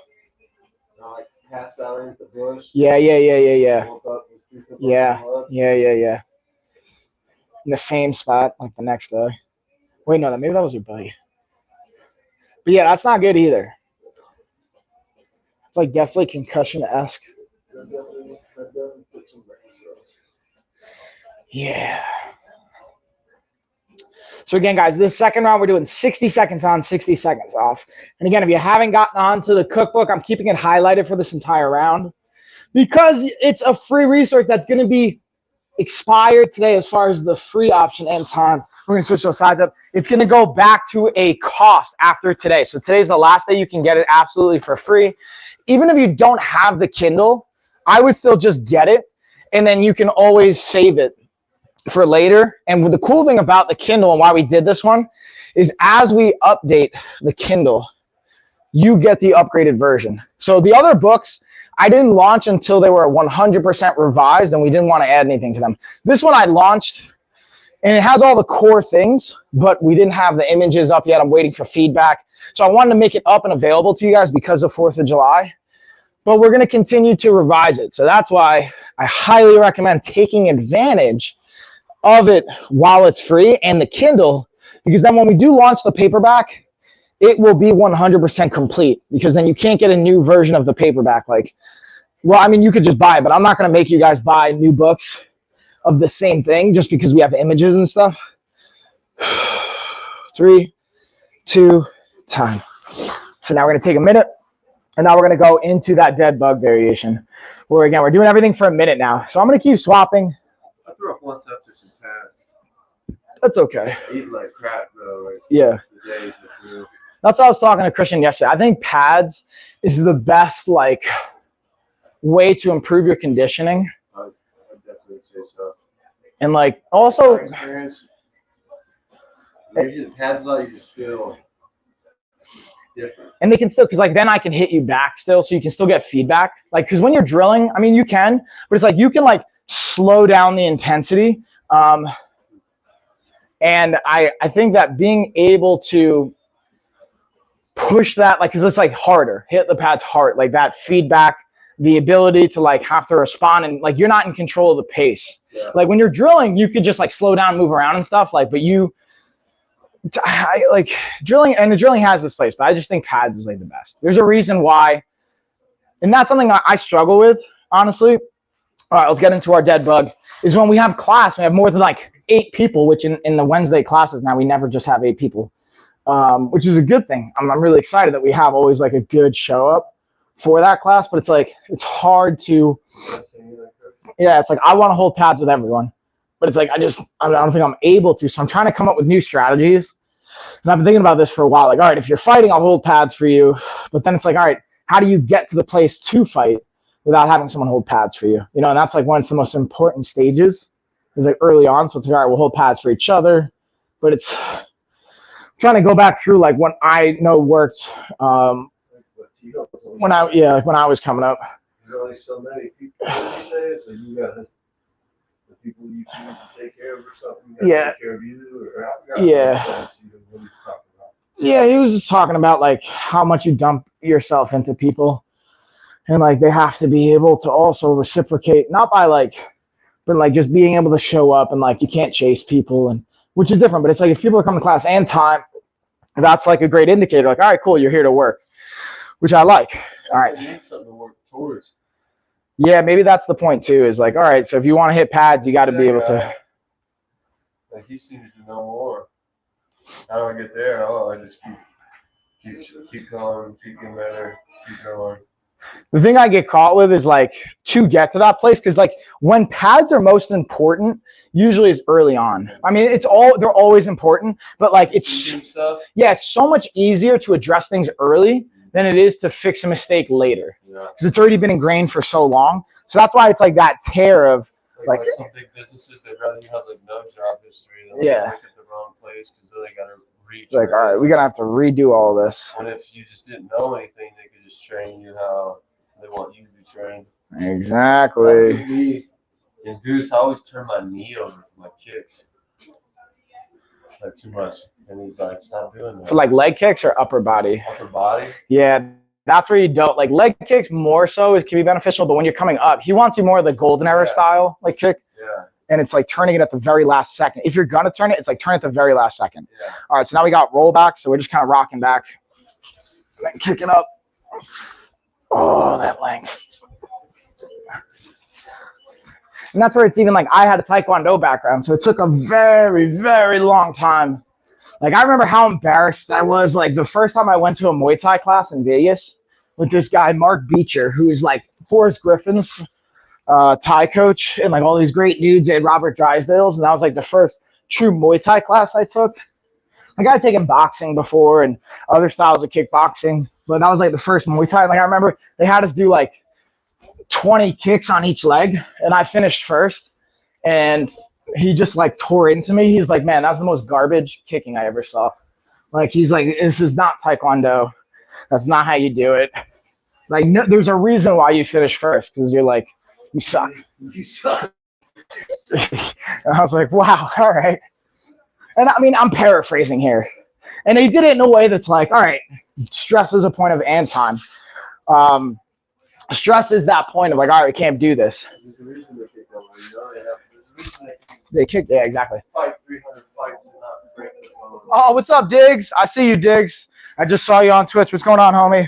And I like passed out underneath the bush. Yeah. Woke up and threw up Yeah. on blood. Yeah. In the same spot like the next day. Wait, no, maybe that was your buddy. But yeah, that's not good either. It's like definitely concussion-esque. That definitely took some brain cells. Yeah. So again, guys, this second round, we're doing 60 seconds on, 60 seconds off. And again, if you haven't gotten onto the cookbook, I'm keeping it highlighted for this entire round because it's a free resource that's going to be expired today as far as the free option ends on. We're going to switch those sides up. It's going to go back to a cost after today. So today's the last day you can get it absolutely for free. Even if you don't have the Kindle, I would still just get it, and then you can always save it for later. And the cool thing about the Kindle and why we did this one is as we update the Kindle, you get the upgraded version. So the other books, I didn't launch until they were 100% revised, and we didn't want to add anything to them. This one I launched, and it has all the core things, but we didn't have the images up yet. I'm waiting for feedback. So I wanted to make it up and available to you guys because of 4th of July. But we're going to continue to revise it. So that's why I highly recommend taking advantage of it while it's free and the Kindle, because then when we do launch the paperback, it will be 100% complete, because then you can't get a new version of the paperback. Like, well, I mean, you could just buy it, but I'm not going to make you guys buy new books of the same thing just because we have images and stuff. 3, 2, time. So now we're going to take a minute, and now we're going to go into that dead bug variation, where again, we're doing everything for a minute now. So I'm going to keep swapping. I threw up once after some pads. That's okay. I eat like crap though. Like, Yeah. the days before. That's what I was talking to Christian yesterday. I think pads is the best like way to improve your conditioning. I'd definitely say so. And like also, My experience, when you get pads out, you just feel different. and they can still, because like then I can hit you back still, so you can still get feedback. Like, because when you're drilling, I mean, you can, but it's like you can like slow down the intensity. And I think that being able to push that, like, because it's like harder, hit the pads hard, like that feedback, the ability to like have to respond, and like you're not in control of the pace. Yeah. Like when you're drilling, you could just like slow down, move around and stuff, like, but like drilling, and the drilling has this place, but I just think pads is like the best. There's a reason why, and that's something I struggle with. honestly, all right, let's get into our dead bug, is when we have class, we have more than like 8 people, which in the Wednesday classes now, we never just have 8 people, which is a good thing. I'm really excited that we have always like a good show up for that class, but it's like, it's hard to, yeah, it's like I want to hold pads with everyone, but it's like I don't think I'm able to. So I'm trying to come up with new strategies. And I've been thinking about this for a while. Like, all right, if you're fighting, I'll hold pads for you. But then it's like, all right, how do you get to the place to fight without having someone hold pads for you? You know, and that's like one of the most important stages is like early on. So it's like, all right, we'll hold pads for each other. But it's trying to go back through like what I know worked when I was coming up. There's only so many people, you say, so you got the people you choose to take care of or something. Yeah. Take care of you, or Yeah. Yeah, he was just talking about like how much you dump yourself into people, and like they have to be able to also reciprocate, not by like, but like just being able to show up, and like you can't chase people, and which is different. But it's like if people are coming to class and time, that's like a great indicator. Like, all right, cool, you're here to work, which I like. All right. You need something to work towards. Yeah, maybe that's the point too. Is like, all right, so if you want to hit pads, you got to be able to. Like he seems to know more. How do I get there? Oh, I just keep going, keep getting better, keep going. The thing I get caught with is like to get to that place, because like when pads are most important, usually it's early on. I mean, they're always important, but like it's so much easier to address things early than it is to fix a mistake later, because it's already been ingrained for so long. So that's why it's like that tear of like some big businesses, they'd rather you have like no job history than yeah. Look at the wrong place because then they gotta reach. Like, all right, we're gonna have to redo all this. And if you just didn't know anything, they could just train you how they want you to be trained. Exactly. In Deuce, I always turn my knee over for my kicks. Like too much. And he's like, stop doing that. For like leg kicks or upper body? Upper body? Yeah, that's where you don't. Like leg kicks more so can be beneficial, but when you're coming up, he wants you more of the golden era style like kick. Yeah. And it's like turning it at the very last second. If you're going to turn it, it's like turn it at the very last second. Yeah. All right, so now we got roll back, so we're just kind of rocking back. And then kicking up. Oh, that length. And that's where it's even like I had a Taekwondo background, so it took a very, very long time. Like I remember how embarrassed I was like the first time I went to a Muay Thai class in Vegas with this guy, Mark Beecher, who is like Forrest Griffin's Thai coach, and like all these great dudes. They had Robert Drysdale's, and that was like the first true Muay Thai class I took. Like I had taken boxing before and other styles of kickboxing, but that was like the first Muay Thai. Like I remember they had us do like 20 kicks on each leg, and I finished first, and he just like tore into me. He's like, man, that's the most garbage kicking I ever saw. Like he's like, this is not Taekwondo. That's not how you do it. Like no, there's a reason why you finish first, because you're like, you suck. You suck. And I was like, wow, all right. And I mean, I'm paraphrasing here. And he did it in a way that's like, all right, stress is a point of and time. Stress is that point of like, all right, we can't do this. There's a reason they kick over. You know, there's a reason They kick, yeah, exactly. fight 300 fights and not break the bone. Oh, what's up, Diggs? I see you, Diggs. I just saw you on Twitch. What's going on, homie?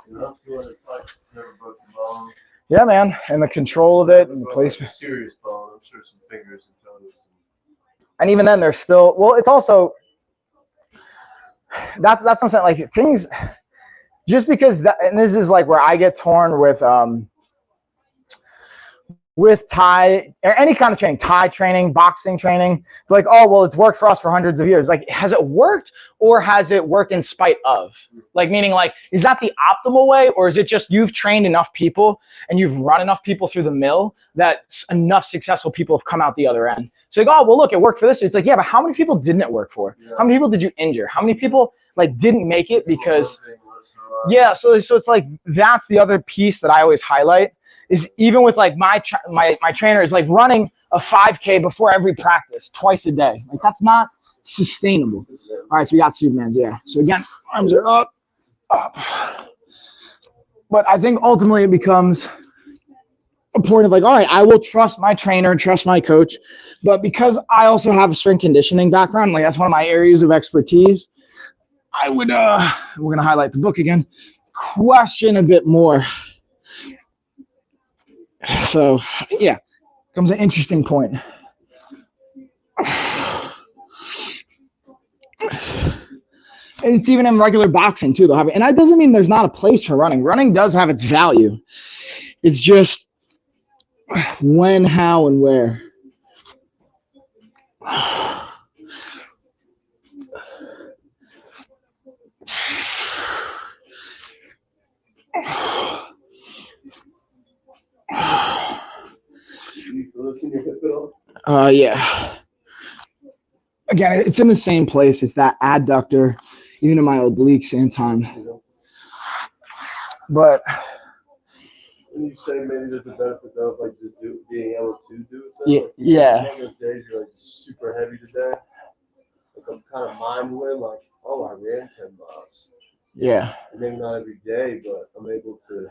You know, 200 fights, never broke the bone. Yeah, man. And the control of it and the placement. Serious bone. I'm sure some fingers and toes. And even then, there's still, well, it's also, that's what I'm saying. Like things, just because that, and this is like where I get torn with Thai or any kind of training, Thai training, boxing training. It's like, oh, well, it's worked for us for hundreds of years. Like, has it worked, or has it worked in spite of? Like, meaning like, is that the optimal way, or is it just you've trained enough people and you've run enough people through the mill that enough successful people have come out the other end? So like, oh, well, look, it worked for this. It's like, yeah, but how many people didn't it work for? Yeah. How many people did you injure? How many people like didn't make it because, yeah. So it's like, that's the other piece that I always highlight. Is even with like my trainer is like running a 5K before every practice twice a day. Like that's not sustainable. All right, so we got Superman's, yeah. So again, arms are up. But I think ultimately it becomes a point of like, all right, I will trust my trainer, trust my coach, but because I also have a strength conditioning background, like that's one of my areas of expertise, I would, we're gonna highlight the book again, question a bit more. So, yeah, comes an interesting point. And it's even in regular boxing too. They'll have it. And that doesn't mean there's not a place for running. Running does have its value. It's just when, how, and where. Yeah. Again, it's in the same place as that adductor, even in my obliques and time. But When you say maybe there's a benefit of like just being able to do it, yeah, like, yeah, one of those days you're like super heavy today, like I'm kind of mind-blowing, like, oh, I ran 10 miles. yeah. Maybe not every day, but I'm able to.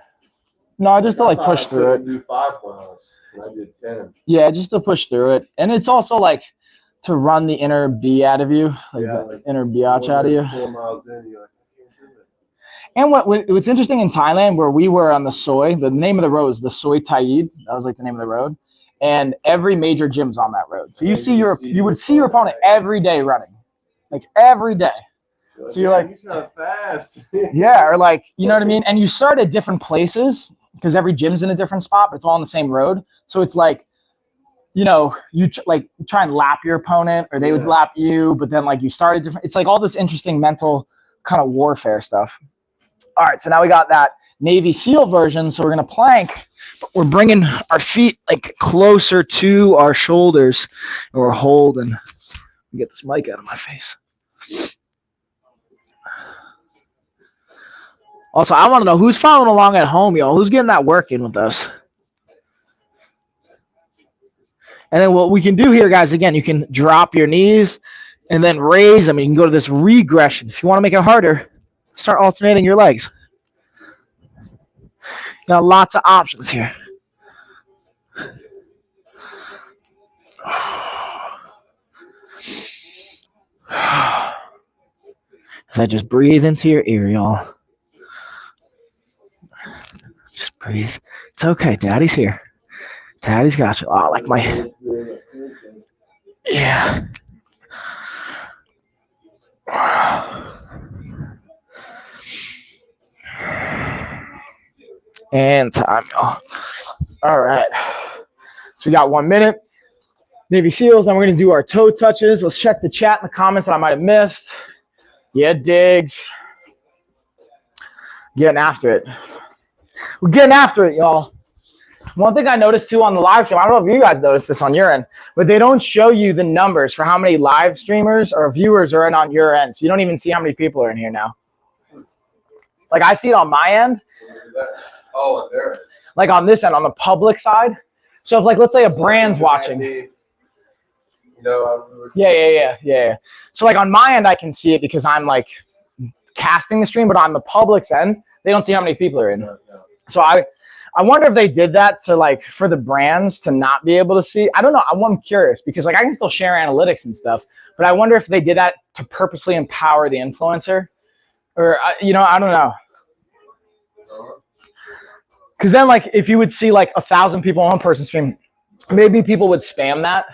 No, just to I like thought push I through it. couldn't do 5 miles, and I did 10. Yeah, just to push through it. And it's also like to run the inner B out of you, like Yeah, the like, inner biatch out of you. 4 miles in, you're like, I can't do it. And what's interesting in Thailand, where we were on the Soi, the name of the road is the Soi Thayid. That was like the name of the road. And every major gym's on that road. So you would see your opponent every day running. Like every day. So you're like, he's not fast. yeah, or like, you know what I mean? And you start at different places because every gym's in a different spot, but it's all on the same road. So it's like, you know, you like try and lap your opponent or they would lap you, but then like you started different. It's like all this interesting mental kind of warfare stuff. All right, so now we got that Navy SEAL version. So we're going to plank, but we're bringing our feet like closer to our shoulders and we're holding. Get this mic out of my face. Also, I want to know who's following along at home, y'all. Who's getting that work in with us? And then what we can do here, guys, again, you can drop your knees and then raise them. You can go to this regression. If you want to make it harder, start alternating your legs. Got lots of options here. As I just breathe into your ear, y'all. Just breathe. It's okay. Daddy's here. Daddy's got you. Oh, like my... Yeah. And time, y'all. All right. So we got 1 minute. Navy SEALs, and we're going to do our toe touches. Let's check the chat in the comments that I might have missed. Yeah, Diggs. Getting after it. We're getting after it, y'all. One thing I noticed, too, on the live stream, I don't know if you guys noticed this on your end, but they don't show you the numbers for how many live streamers or viewers are in on your end. So you don't even see how many people are in here now. Like, I see it on my end. Oh, there. Like, on this end, on the public side. So, if, like, let's say a brand's watching. Yeah. So, like, on my end, I can see it because I'm, like, casting the stream, but on the public's end, they don't see how many people are in. So, I wonder if they did that to, like, for the brands to not be able to see. I don't know. I'm curious because, like, I can still share analytics and stuff, but I wonder if they did that to purposely empower the influencer or, you know, I don't know. Because then, like, if you would see, like, 1,000 people on one person's stream, maybe people would spam that.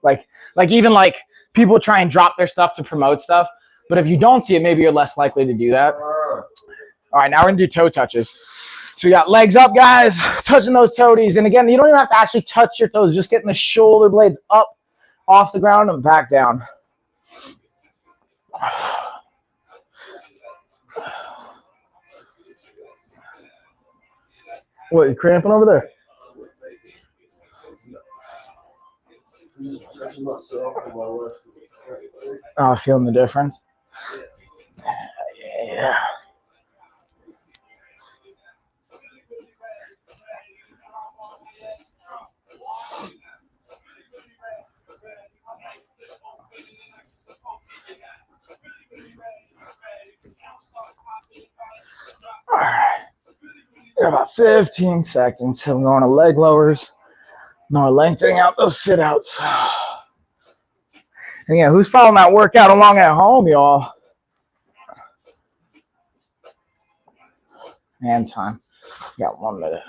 Like even, like, people try and drop their stuff to promote stuff. But if you don't see it, maybe you're less likely to do that. All right, now we're going to do toe touches. So we got legs up, guys, touching those toesies. And again, you don't even have to actually touch your toes. Just getting the shoulder blades up off the ground and back down. What, you cramping over there? Oh, feeling the difference? Yeah. All right. Got about 15 seconds till we're going to leg lowers. No, lengthening out those sit-outs. And yeah, who's following that workout along at home, y'all? And time. Got 1 minute.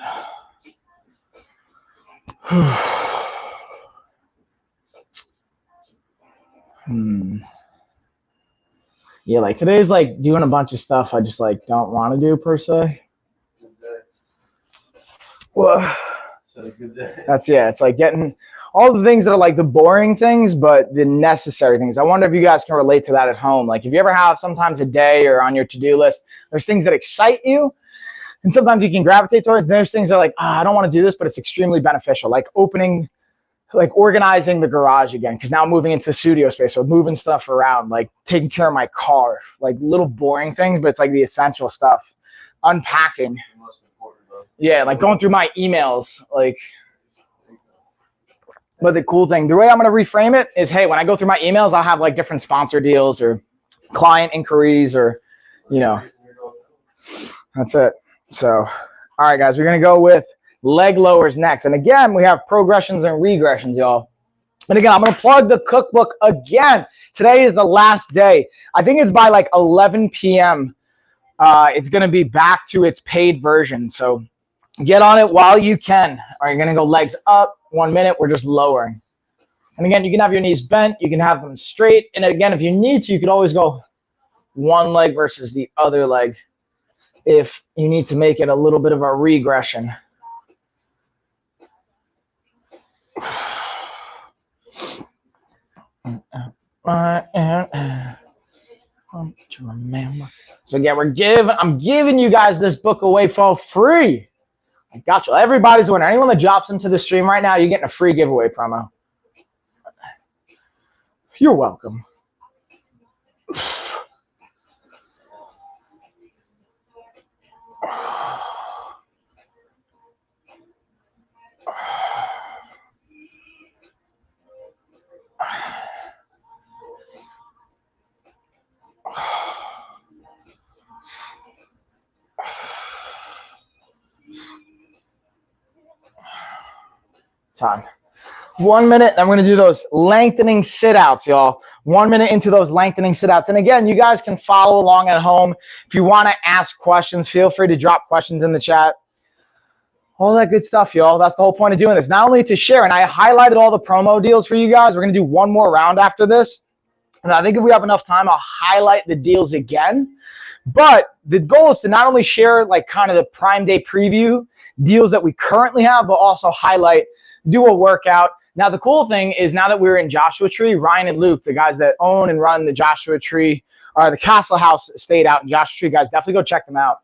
Yeah, like today's like doing a bunch of stuff I just like don't want to do per se. Good day. Well, So good day. it's like getting all the things that are like the boring things, but the necessary things. I wonder if you guys can relate to that at home. Like if you ever have sometimes a day or on your to-do list, there's things that excite you, and sometimes you can gravitate towards. And there's things that are like, I don't want to do this, but it's extremely beneficial. Like organizing the garage again, because now I'm moving into the studio space, so moving stuff around, like taking care of my car, like little boring things, but it's like the essential stuff. Unpacking. The most important, though. Yeah, like going through my emails, like. But the cool thing, the way I'm going to reframe it is, hey, when I go through my emails, I'll have like different sponsor deals or client inquiries or, you know, that's it. So, all right, guys, we're going to go with leg lowers next. And again, we have progressions and regressions, y'all. And again, I'm going to plug the cookbook again. Today is the last day. I think it's by like 11 p.m. It's going to be back to its paid version. So get on it while you can. All right, you're going to go legs up. 1 minute, we're just lowering. And again, you can have your knees bent. You can have them straight. And again, if you need to, you could always go one leg versus the other leg if you need to make it a little bit of a regression. To remember. So again, I'm giving you guys this book away for free. I got you. Everybody's winner. Anyone that drops into the stream right now, you're getting a free giveaway promo. You're welcome. Time. 1 minute, I'm going to do those lengthening sit-outs, y'all. 1 minute into those lengthening sit-outs. And again, you guys can follow along at home. If you want to ask questions, feel free to drop questions in the chat. All that good stuff, y'all. That's the whole point of doing this. Not only to share, and I highlighted all the promo deals for you guys. We're going to do one more round after this. And I think if we have enough time, I'll highlight the deals again. But the goal is to not only share like kind of the Prime Day preview deals that we currently have, but also highlight, do a workout. Now, the cool thing is now that we're in Joshua Tree, Ryan and Luke, the guys that own and run the Joshua Tree, or the Castle House estate out in Joshua Tree, guys, definitely go check them out.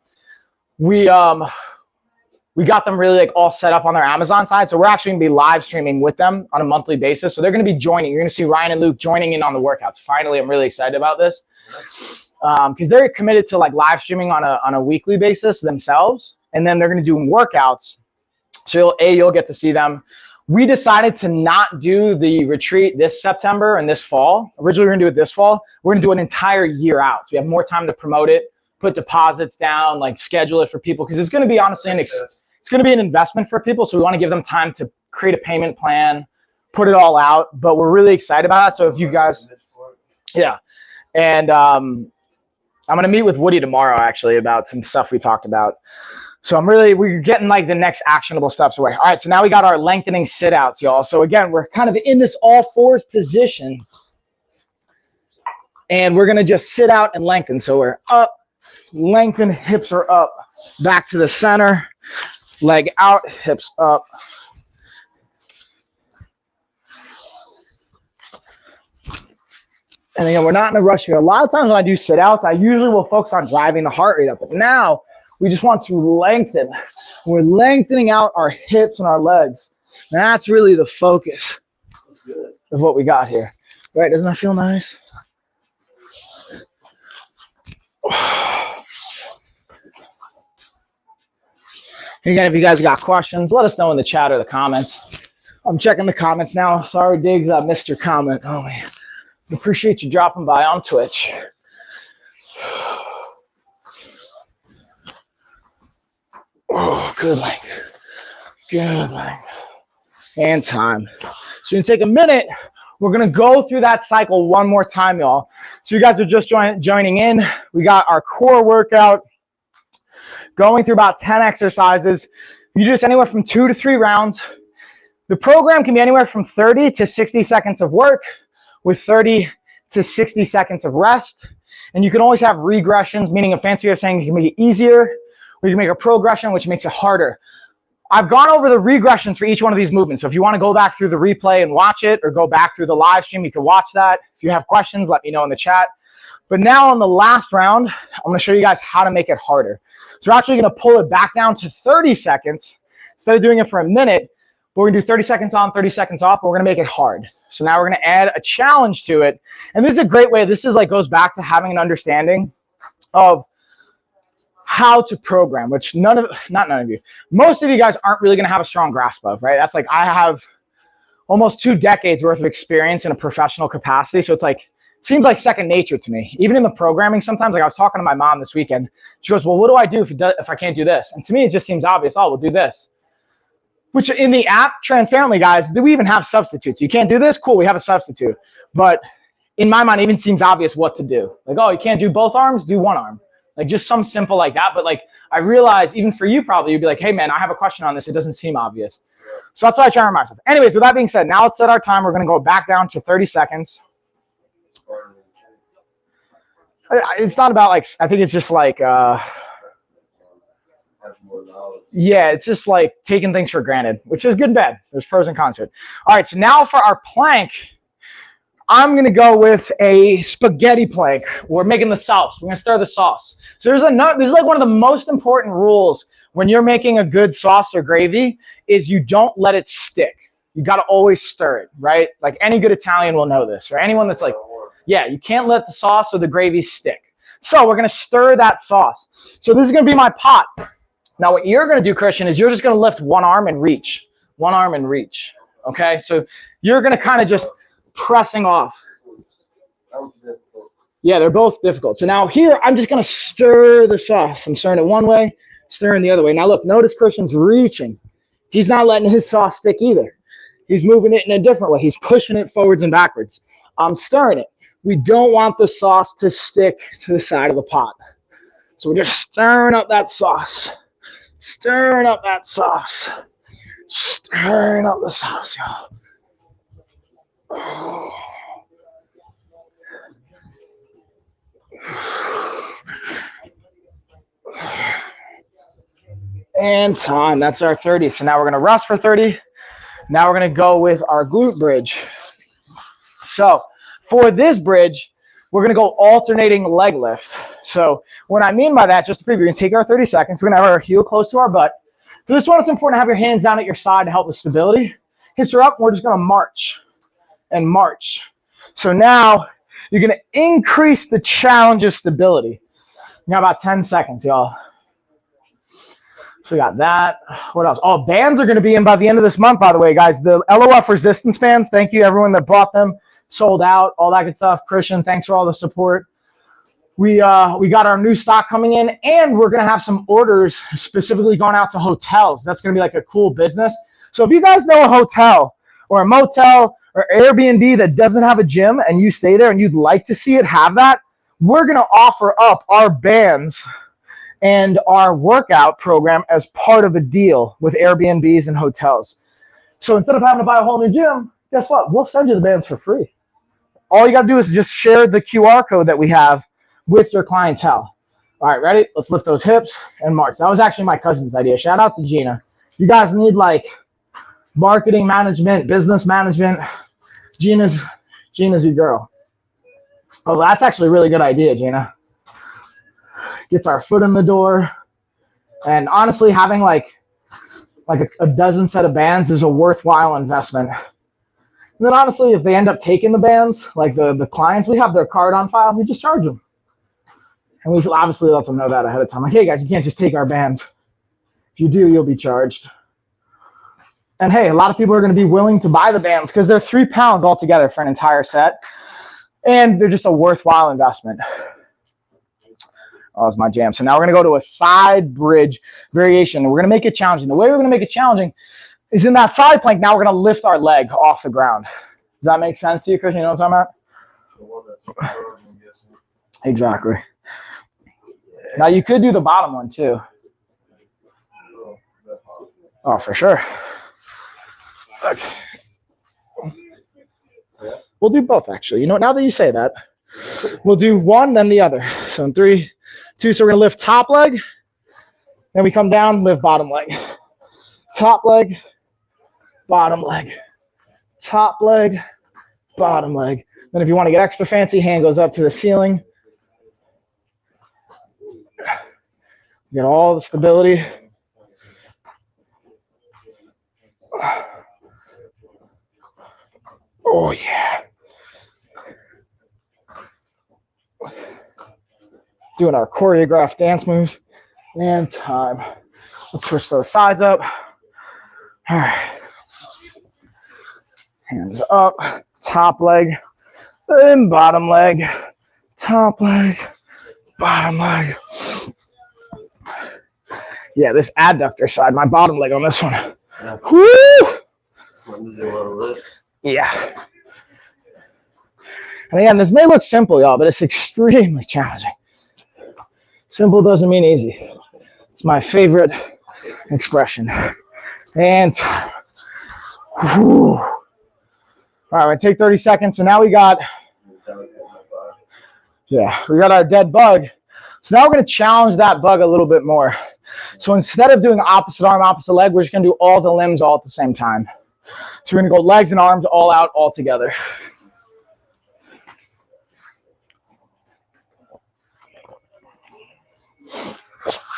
We got them really like all set up on their Amazon side. So we're actually gonna be live streaming with them on a monthly basis. So they're gonna be joining. You're gonna see Ryan and Luke joining in on the workouts. Finally, I'm really excited about this. Because they're committed to like live streaming on a weekly basis themselves. And then they're gonna do workouts. So you'll get to see them. We decided to not do the retreat this September and this fall. Originally, we were gonna do it this fall. We're gonna do an entire year out. So we have more time to promote it, put deposits down, like schedule it for people. Because it's gonna be honestly, it's gonna be an investment for people. So we wanna give them time to create a payment plan, put it all out. But we're really excited about it. So if you guys, yeah. And I'm gonna meet with Woody tomorrow actually about some stuff we talked about. So we're getting like the next actionable steps away. All right, so now we got our lengthening sit-outs, y'all. So again, we're kind of in this all fours position. And we're gonna just sit out and lengthen. So we're up, lengthen, hips are up, back to the center, leg out, hips up. And again, we're not in a rush here. A lot of times when I do sit-outs, I usually will focus on driving the heart rate up. But now, we just want to lengthen. We're lengthening out our hips and our legs. And that's really the focus of what we got here. Right? Doesn't that feel nice? Again, if you guys got questions, let us know in the chat or the comments. I'm checking the comments now. Sorry, Diggs, I missed your comment. Oh, man. Appreciate you dropping by on Twitch. Oh, good length. Good length. And time. So you're going to take a minute. We're going to go through that cycle one more time, y'all. So you guys are just joining in. We got our core workout going through about 10 exercises. You do this anywhere from 2 to 3 rounds. The program can be anywhere from 30 to 60 seconds of work with 30 to 60 seconds of rest. And you can always have regressions, meaning a fancy way of saying you can make it easier, or you can make a progression, which makes it harder. I've gone over the regressions for each one of these movements. So if you want to go back through the replay and watch it, or go back through the live stream, you can watch that. If you have questions, let me know in the chat. But now on the last round, I'm going to show you guys how to make it harder. So we're actually going to pull it back down to 30 seconds. Instead of doing it for a minute, we're going to do 30 seconds on, 30 seconds off, but we're going to make it hard. So now we're going to add a challenge to it. And this is a great way. This is like goes back to having an understanding of how to program, which not none of you, most of you guys aren't really going to have a strong grasp of, right? That's like, I have almost 2 decades worth of experience in a professional capacity. So it's like, it seems like second nature to me. Even in the programming sometimes, like I was talking to my mom this weekend. She goes, well, what do I do if I can't do this? And to me, it just seems obvious. Oh, we'll do this. Which in the app, transparently, guys, do we even have substitutes? You can't do this? Cool, we have a substitute. But in my mind, it even seems obvious what to do. Like, oh, you can't do both arms? Do one arm. Like just some simple like that. But like, I realize even for you probably, you'd be like, hey man, I have a question on this. It doesn't seem obvious. So that's why I try to remind myself. Anyways, with that being said, now let's set our time. We're going to go back down to 30 seconds. It's not about like, I think it's just like, yeah, it's just like taking things for granted, which is good and bad. There's pros and cons to it. All right, so now for our plank, I'm going to go with a spaghetti plank. We're making the sauce. We're going to stir the sauce. So this is like one of the most important rules when you're making a good sauce or gravy is you don't let it stick. You got to always stir it, right? Like any good Italian will know this, or anyone that's like, yeah, you can't let the sauce or the gravy stick. So we're going to stir that sauce. So this is going to be my pot. Now what you're going to do, Christian, is you're just going to lift one arm and reach. One arm and reach. Okay? So you're going to kind of just pressing off. Yeah, they're both difficult. So now here, I'm just going to stir the sauce. I'm stirring it one way, stirring the other way. Now look, notice Christian's reaching. He's not letting his sauce stick either. He's moving it in a different way. He's pushing it forwards and backwards. I'm stirring it. We don't want the sauce to stick to the side of the pot. So we're just stirring up that sauce. Stirring up that sauce. Stirring up the sauce, y'all. And time. That's our 30. So now we're going to rest for 30. Now we're going to go with our glute bridge. So for this bridge, we're going to go alternating leg lift. So what I mean by that, just to preview, we're going to take our 30 seconds. We're going to have our heel close to our butt. For this one, it's important to have your hands down at your side to help with stability. Hips are up. And we're just going to march and march. So now you're going to increase the challenge of stability. You got about 10 seconds, y'all. So we got that. What else? Oh, bands are going to be in by the end of this month, by the way, guys. The LOF resistance bands. Thank you, everyone that bought them. Sold out, all that good stuff. Christian, thanks for all the support. We got our new stock coming in, and we're going to have some orders specifically going out to hotels. That's going to be like a cool business. So if you guys know a hotel or a motel or Airbnb that doesn't have a gym and you stay there and you'd like to see it have that, we're going to offer up our bands and our workout program as part of a deal with Airbnbs and hotels. So instead of having to buy a whole new gym, guess what? We'll send you the bands for free. All you got to do is just share the QR code that we have with your clientele. All right, ready? Let's lift those hips and march. That was actually my cousin's idea. Shout out to Gina. You guys need like marketing management, business management. Gina's your girl. Oh, that's actually a really good idea, Gina. Gets our foot in the door. And honestly, having like a dozen set of bands is a worthwhile investment. And then honestly, if they end up taking the bands, like the clients, we have their card on file, we just charge them. And we obviously let them know that ahead of time. Like, hey guys, you can't just take our bands. If you do, you'll be charged. And hey, a lot of people are going to be willing to buy the bands because they're £3 altogether for an entire set. And they're just a worthwhile investment. Oh, that's my jam. So now we're going to go to a side bridge variation. And we're going to make it challenging. The way we're going to make it challenging is in that side plank. Now we're going to lift our leg off the ground. Does that make sense to you, Christian? You know what I'm talking about? Exactly. Now you could do the bottom one too. Oh, for sure. Okay. We'll do both, actually. You know, now that you say that, we'll do one, then the other. So in 3, 2, so we're gonna lift top leg, then we come down, lift bottom leg. Top leg, bottom leg. Top leg, bottom leg. Then if you want to get extra fancy, hand goes up to the ceiling. Get all the stability. Oh, yeah. Doing our choreographed dance moves. And time. Let's switch those sides up. All right. Hands up. Top leg. Then bottom leg. Top leg. Bottom leg. Yeah, this adductor side, my bottom leg on this one. Yeah. Woo! When does it want to lift? Yeah. And again, this may look simple, y'all, but it's extremely challenging. Simple doesn't mean easy. It's my favorite expression. And whew. All right, we're gonna take 30 seconds. So now we got our dead bug. So now we're gonna challenge that bug a little bit more. So instead of doing opposite arm, opposite leg, we're just gonna do all the limbs all at the same time. So we're gonna go legs and arms all out, all together.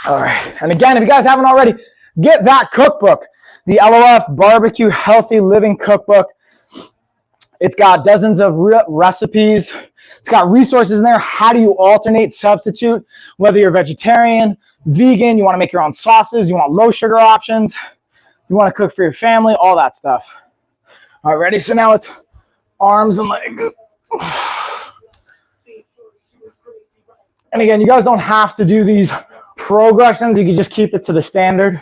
All right, and again, if you guys haven't already, get that cookbook, the LOF Barbecue Healthy Living Cookbook. It's got dozens of recipes. It's got resources in there. How do you alternate, substitute, whether you're vegetarian, vegan, you want to make your own sauces, you want low sugar options, you want to cook for your family, all that stuff. All right, ready? So now it's arms and legs. And again, you guys don't have to do these progressions. You can just keep it to the standard.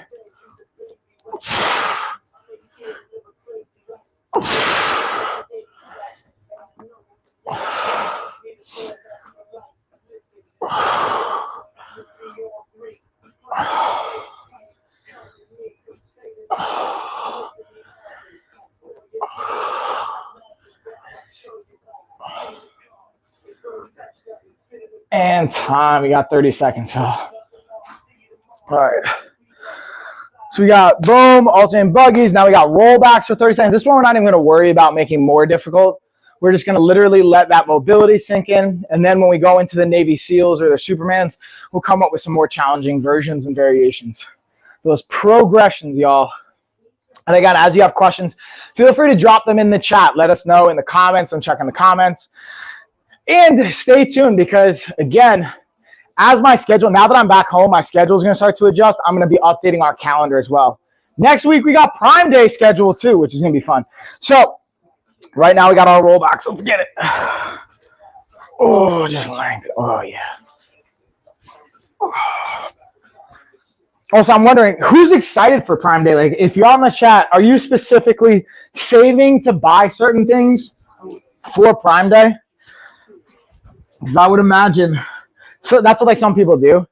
And time, we got 30 seconds. All right. So we got boom, alternating buggies. Now we got rollbacks for 30 seconds. This one we're not even going to worry about making more difficult. We're just going to literally let that mobility sink in. And then when we go into the Navy SEALs or the Supermans, we'll come up with some more challenging versions and variations. Those progressions, y'all. And again, as you have questions, feel free to drop them in the chat. Let us know in the comments. I'm checking the comments. And stay tuned because, again, as my schedule, now that I'm back home, my schedule is going to start to adjust. I'm going to be updating our calendar as well. Next week, we got Prime Day scheduled too, which is going to be fun. So right now, we got our rollbacks. Let's get it. Oh, just length. Oh, yeah. Also, I'm wondering, who's excited for Prime Day? Like, if you're on the chat, are you specifically saving to buy certain things for Prime Day? Because I would imagine, so that's what like some people do.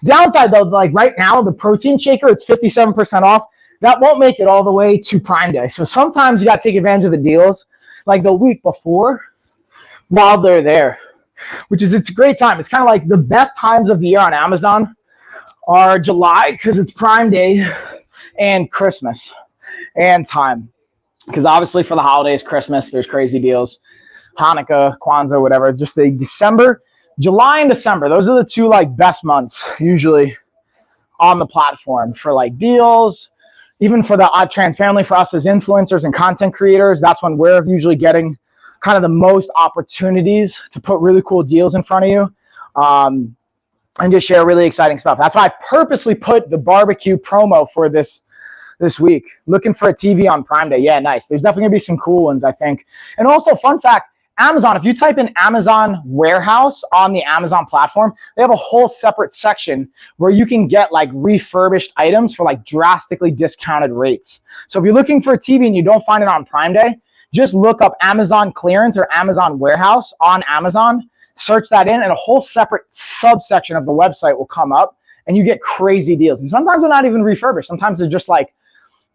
Downside though, like right now, the protein shaker, it's 57% off. That won't make it all the way to Prime Day. So sometimes you got to take advantage of the deals like the week before while they're there, which is, it's a great time. It's kind of like the best times of the year on Amazon are July because it's Prime Day and Christmas and time. Because obviously for the holidays, Christmas, there's crazy deals. Hanukkah, Kwanzaa, whatever, just the December, July and December. Those are the two like best months usually on the platform for like deals, even for the transparently for us as influencers and content creators. That's when we're usually getting kind of the most opportunities to put really cool deals in front of you and just share really exciting stuff. That's why I purposely put the barbecue promo for this week. Looking for a TV on Prime Day. Yeah, nice. There's definitely gonna be some cool ones, I think. And also, fun fact, Amazon, if you type in Amazon warehouse on the Amazon platform, they have a whole separate section where you can get like refurbished items for like drastically discounted rates. So if you're looking for a TV and you don't find it on Prime Day, just look up Amazon clearance or Amazon warehouse on Amazon, search that in, and a whole separate subsection of the website will come up and you get crazy deals. And sometimes they're not even refurbished. Sometimes they're just like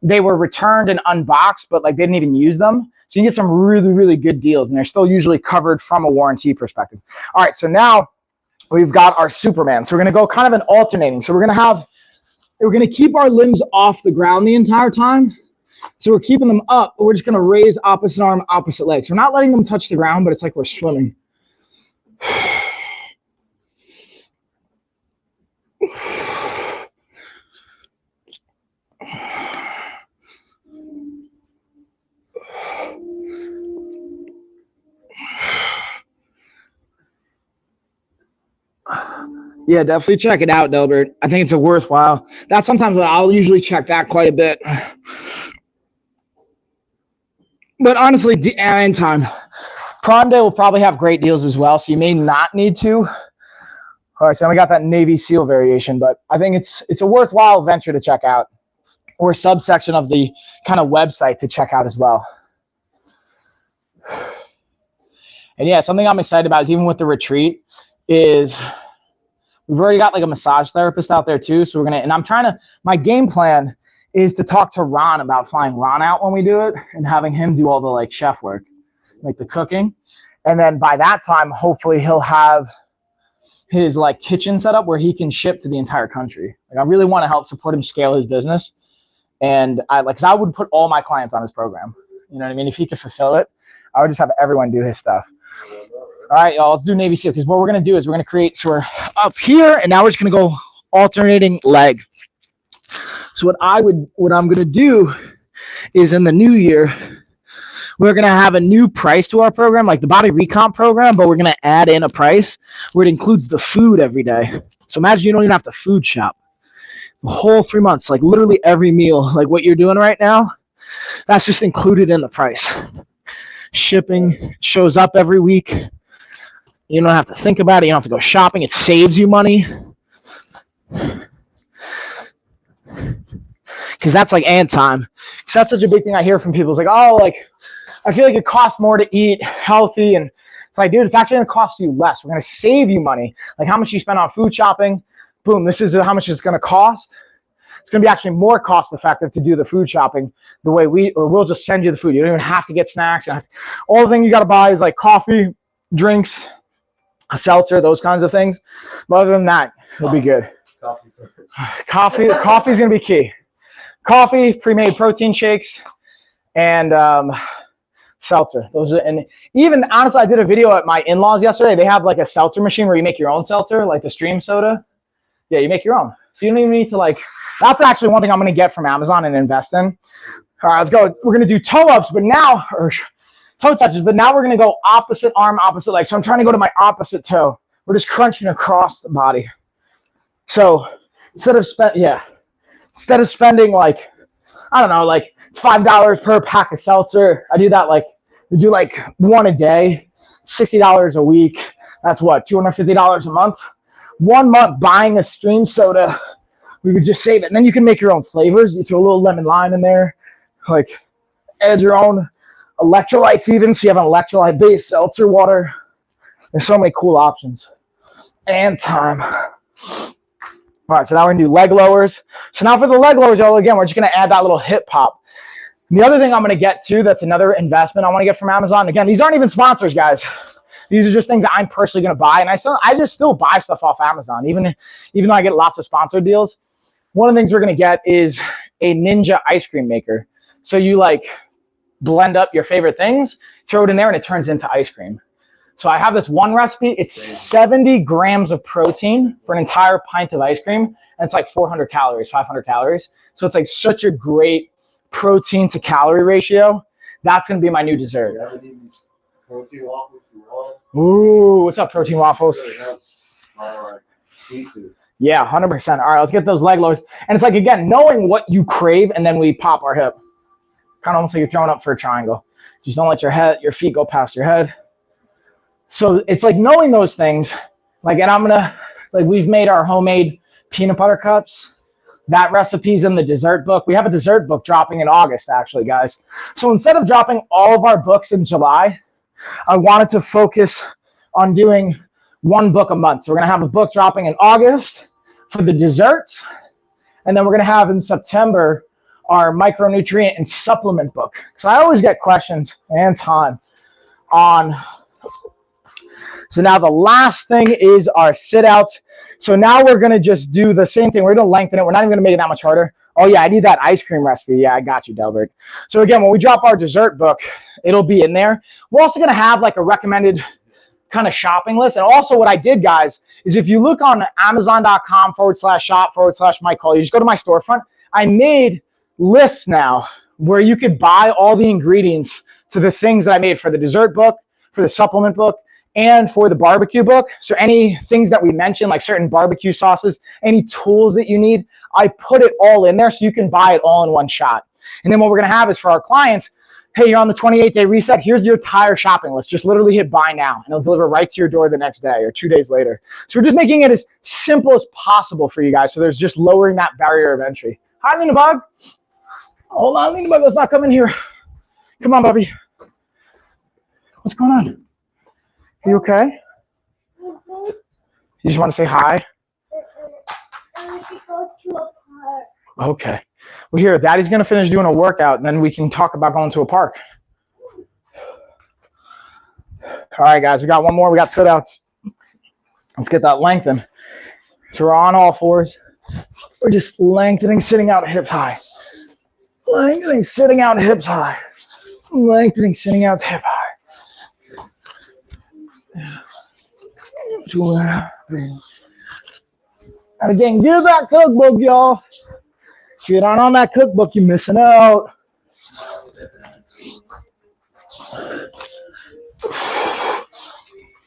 they were returned and unboxed, but like they didn't even use them. So you get some really, really good deals, and they're still usually covered from a warranty perspective. All right, so now we've got our Superman. So we're gonna go kind of an alternating. So we're gonna keep our limbs off the ground the entire time. So we're keeping them up, but we're just gonna raise opposite arm, opposite leg. So we're not letting them touch the ground, but it's like we're swimming. Yeah, definitely check it out, Delbert. I think it's a worthwhile. That's sometimes I'll usually check that quite a bit. But honestly, in time, Prime Day will probably have great deals as well, so you may not need to. All right, so we got that Navy SEAL variation, but I think it's a worthwhile venture to check out, or a subsection of the kind of website to check out as well. And yeah, something I'm excited about is even with the retreat is we've already got like a massage therapist out there too. So my game plan is to talk to Ron about flying Ron out when we do it and having him do all the like chef work, like the cooking. And then by that time, hopefully he'll have his like kitchen set up where he can ship to the entire country. Like I really want to help support him scale his business. And I would put all my clients on his program. You know what I mean? If he could fulfill it, I would just have everyone do his stuff. All right, y'all, let's do Navy SEAL, because what we're going to do is we're going to create, so we're up here, and now we're just going to go alternating leg. So what I'm going to do is in the new year, we're going to have a new price to our program, like the body recomp program, but we're going to add in a price where it includes the food every day. So imagine you don't even have to food shop. The whole 3 months, like literally every meal, like what you're doing right now, that's just included in the price. Shipping shows up every week. You don't have to think about it. You don't have to go shopping. It saves you money. Because that's like and time. Because that's such a big thing I hear from people. It's like, oh, like, I feel like it costs more to eat healthy. And it's like, dude, it's actually going to cost you less. We're going to save you money. Like how much you spend on food shopping. Boom, this is how much it's going to cost. It's going to be actually more cost effective to do the food shopping the way we'll just send you the food. You don't even have to get snacks. All the thing you got to buy is like coffee, drinks, a seltzer, those kinds of things. But other than that, it'll be good. Coffee is going to be key. Coffee, pre-made protein shakes, and seltzer. And even honestly, I did a video at my in-laws yesterday. They have like a seltzer machine where you make your own seltzer, like the Stream Soda. Yeah, you make your own. So you don't even need to like, that's actually one thing I'm going to get from Amazon and invest in. All right, let's go. We're going to do toe ups, but now, or toe touches, but now we're going to go opposite arm, opposite leg. So I'm trying to go to my opposite toe. We're just crunching across the body. So instead of spending like, I don't know, like $5 per pack of seltzer, I do that like, we do like one a day, $60 a week. That's what, $250 a month? 1 month buying a Stream Soda, we would just save it. And then you can make your own flavors. You throw a little lemon lime in there, like add your own electrolytes even. So you have an electrolyte-based seltzer water. There's so many cool options. And time. All right, so now we're gonna do leg lowers. So now for the leg lowers, again, we're just gonna add that little hip pop. And the other thing I'm gonna get to, that's another investment I wanna get from Amazon. Again, these aren't even sponsors, guys. These are just things that I'm personally going to buy. And I just still buy stuff off Amazon, even though I get lots of sponsored deals. One of the things we're going to get is a Ninja ice cream maker. So you like blend up your favorite things, throw it in there, and it turns into ice cream. So I have this one recipe. It's 70 grams of protein for an entire pint of ice cream. And it's like 400 calories, 500 calories. So it's like such a great protein to calorie ratio. That's going to be my new dessert. Protein waffles from Ron. Ooh, what's up, protein waffles? Really helps my pieces. Yeah, 100%. All right, let's get those leg lowers. And it's like, again, knowing what you crave, and then we pop our hip. Kind of almost like you're throwing up for a triangle. Just don't let your feet go past your head. So it's like knowing those things. Like, and we've made our homemade peanut butter cups. That recipe's in the dessert book. We have a dessert book dropping in August, actually, guys. So instead of dropping all of our books in July, I wanted to focus on doing one book a month. So we're going to have a book dropping in August for the desserts. And then we're going to have in September our micronutrient and supplement book. So I always get questions and time on. So now the last thing is our sit outs. So now we're gonna just do the same thing. We're gonna lengthen it. We're not even gonna make it that much harder. Oh yeah, I need that ice cream recipe. Yeah, I got you, Delbert. So again, when we drop our dessert book, it'll be in there. We're also gonna have like a recommended kind of shopping list. And also what I did, guys, is if you look on amazon.com/shop/Mike Cole, you just go to my storefront. I made lists now where you could buy all the ingredients to the things that I made for the dessert book, for the supplement book, and for the barbecue book. So any things that we mentioned, like certain barbecue sauces, any tools that you need, I put it all in there so you can buy it all in one shot. And then what we're gonna have is for our clients, hey, you're on the 28-day reset, here's your entire shopping list. Just literally hit buy now, and it'll deliver right to your door the next day or 2 days later. So we're just making it as simple as possible for you guys. So there's just lowering that barrier of entry. Hi, Lena Bug. Hold on, Lena Bug, let's not come in here. Come on, Bubby. What's going on? Are you okay? You just want to say hi? Okay. Well, here, Daddy's going to finish doing a workout, and then we can talk about going to a park. All right, guys, we got one more. We got sit-outs. Let's get that lengthened. So we're on all fours. We're just lengthening, sitting out hips high. Lengthening, sitting out hips high. Lengthening, sitting out hip high. 2 and 3. And again, get that cookbook, y'all. If you're not on that cookbook, you're missing out.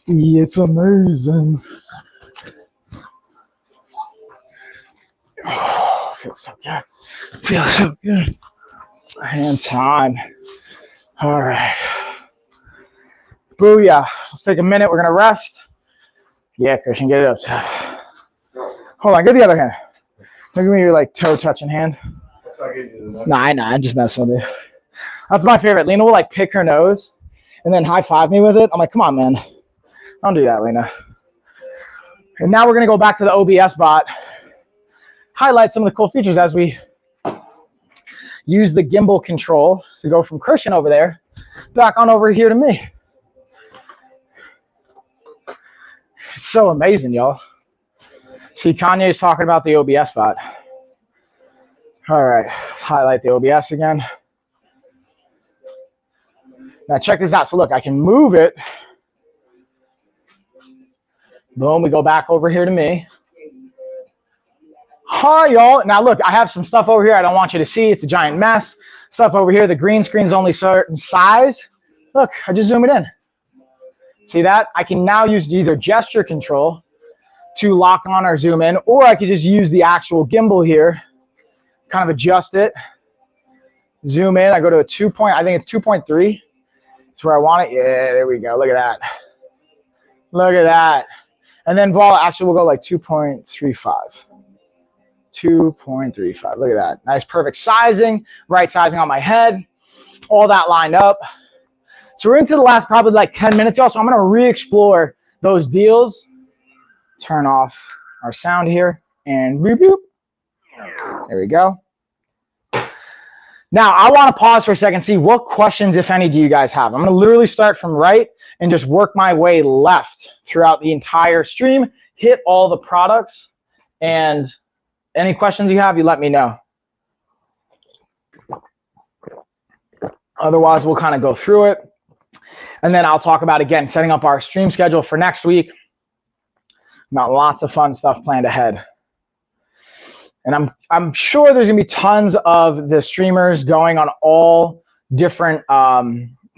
It's amazing. Oh, feels so good. Feels so good. Hand time. All right. Booyah. Let's take a minute. We're going to rest. Yeah, Christian, get it up. Hold on. Get the other hand. Look at me, your like toe touching hand. Nah, I know. I'm just messing with you. That's my favorite. Lena will like pick her nose and then high five me with it. I'm like, come on, man. Don't do that, Lena. And now we're going to go back to the OBS bot. Highlight some of the cool features as we use the gimbal control to go from Christian over there back on over here to me. It's so amazing, y'all. See, Kanye's talking about the OBS bot. All right, let's highlight the OBS again. Now check this out. So look, I can move it. Boom, we go back over here to me. Hi, y'all. Now look, I have some stuff over here I don't want you to see. It's a giant mess. Stuff over here, the green screen's only certain size. Look, I just zoom it in. See that? I can now use either gesture control to lock on or zoom in, or I could just use the actual gimbal here, kind of adjust it, zoom in. I go to a 2 point, I think it's 2.3. It's where I want it. Yeah, there we go. Look at that. Look at that. And then actually we'll go like 2.35. 2.35. Look at that. Nice, perfect sizing, right sizing on my head, all that lined up. So we're into the last probably like 10 minutes, y'all. So I'm going to re-explore those deals. Turn off our sound here and boop, boop. There we go. Now I want to pause for a second, see what questions, if any, do you guys have. I'm going to literally start from right and just work my way left throughout the entire stream, hit all the products, and any questions you have, you let me know. Otherwise, we'll kind of go through it. And then I'll talk about, again, setting up our stream schedule for next week. Got lots of fun stuff planned ahead. And I'm sure there's going to be tons of the streamers going on all different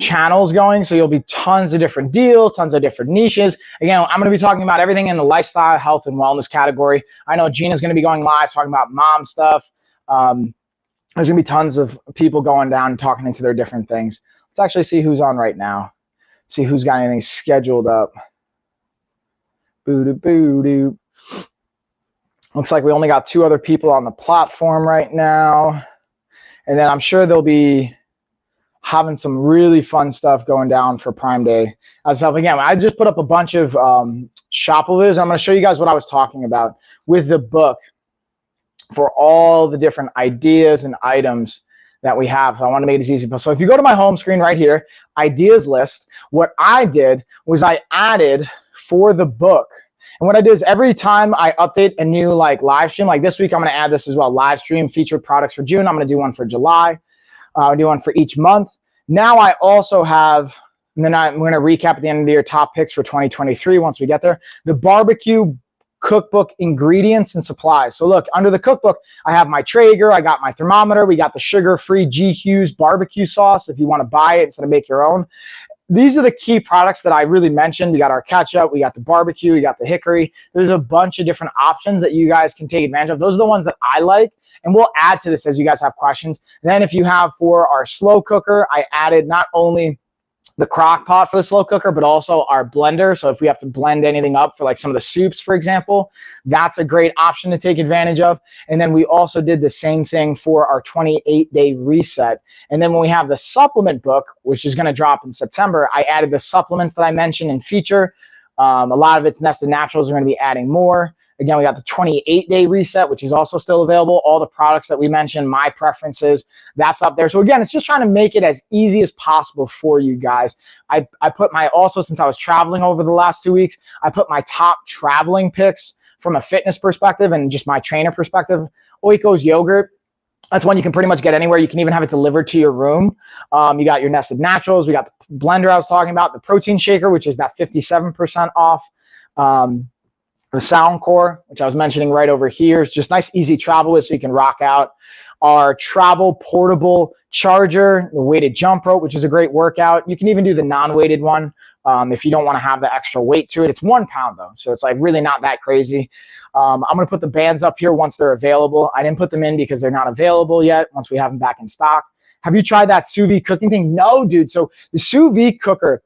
channels going. So you'll be tons of different deals, tons of different niches. Again, I'm going to be talking about everything in the lifestyle, health, and wellness category. I know Gina's going to be going live talking about mom stuff. There's going to be tons of people going down and talking into their different things. Let's actually see who's on right now. See who's got anything scheduled up. Boo-doo-boo-doo. Looks like we only got 2 other people on the platform right now. And then I'm sure they'll be having some really fun stuff going down for Prime Day. Again, I just put up a bunch of shop videos. I'm going to show you guys what I was talking about with the book. for all the different ideas and items that we have. So I want to make it as easy as possible. So if you go to my home screen right here, ideas list, what I did was I added for the book. And what I did is every time I update a new like live stream, like this week, I'm going to add this as well. Live stream featured products for June. I'm going to do one for July. I'll do one for each month. Now I also have, and then I'm going to recap at the end of the year top picks for 2023 once we get there. The barbecue cookbook ingredients and supplies. So look, under the cookbook, I have my Traeger, I got my thermometer, we got the sugar-free G. Hughes barbecue sauce if you want to buy it instead of make your own. These are the key products that I really mentioned. We got our ketchup, we got the barbecue, we got the hickory. There's a bunch of different options that you guys can take advantage of. Those are the ones that I like, and we'll add to this as you guys have questions. And then if you have for our slow cooker, I added not only the crock pot for the slow cooker, but also our blender. So if we have to blend anything up for like some of the soups, for example, that's a great option to take advantage of. And then we also did the same thing for our 28-day reset. And then when we have the supplement book, which is going to drop in September, I added the supplements that I mentioned in feature. A lot of it's Nested Naturals. We're going to be adding more. Again, we got the 28-day reset, which is also still available. All the products that we mentioned, my preferences, that's up there. So again, it's just trying to make it as easy as possible for you guys. I put my, also since I was traveling over the last 2 weeks, I put my top traveling picks from a fitness perspective and just my trainer perspective. Oikos yogurt, that's one you can pretty much get anywhere. You can even have it delivered to your room. You got your Nested Naturals. We got the blender I was talking about, the protein shaker, which is that 57% off. The Soundcore, which I was mentioning right over here, is just nice, easy travel with so you can rock out. Our travel portable charger, the weighted jump rope, which is a great workout. You can even do the non-weighted one if you don't want to have the extra weight to it. It's 1 pound though, so it's like really not that crazy. I'm going to put the bands up here once they're available. I didn't put them in because they're not available yet once we have them back in stock. Have you tried that sous vide cooking thing? No, dude. So the sous vide cooker,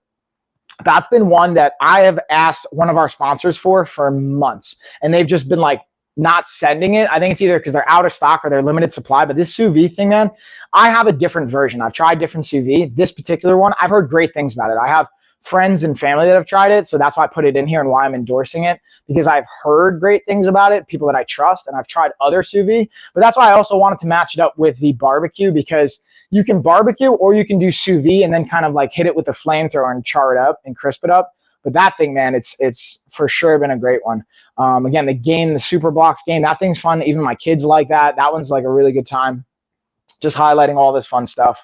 that's been one that I have asked one of our sponsors for months, and they've just been like not sending it. I think it's either because they're out of stock or they're limited supply. But this sous vide thing, man, I have a different version. I've tried different sous vide. This particular one, I've heard great things about it. I have friends and family that have tried it, so that's why I put it in here and why I'm endorsing it, because I've heard great things about it, people that I trust, and I've tried other sous vide. But that's why I also wanted to match it up with the barbecue, because you can barbecue or you can do sous vide and then kind of like hit it with the flamethrower and char it up and crisp it up. But that thing, man, it's for sure been a great one. Again, the game, the Super Blocks game, that thing's fun. Even my kids like that. That one's like a really good time. Just highlighting all this fun stuff.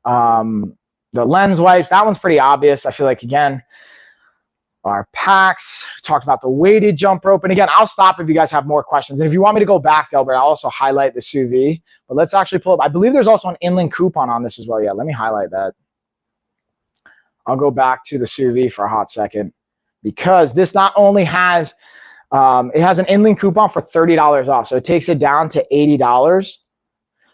The lens wipes, that one's pretty obvious. I feel like, again, our packs, talked about the weighted jump rope. And again, I'll stop if you guys have more questions. And if you want me to go back, Delbert, I'll also highlight the sous vide. But let's actually pull up. I believe there's also an inland coupon on this as well. Yeah, let me highlight that. I'll go back to the sous vide for a hot second, because this not only has, it has an inland coupon for $30 off. So it takes it down to $80.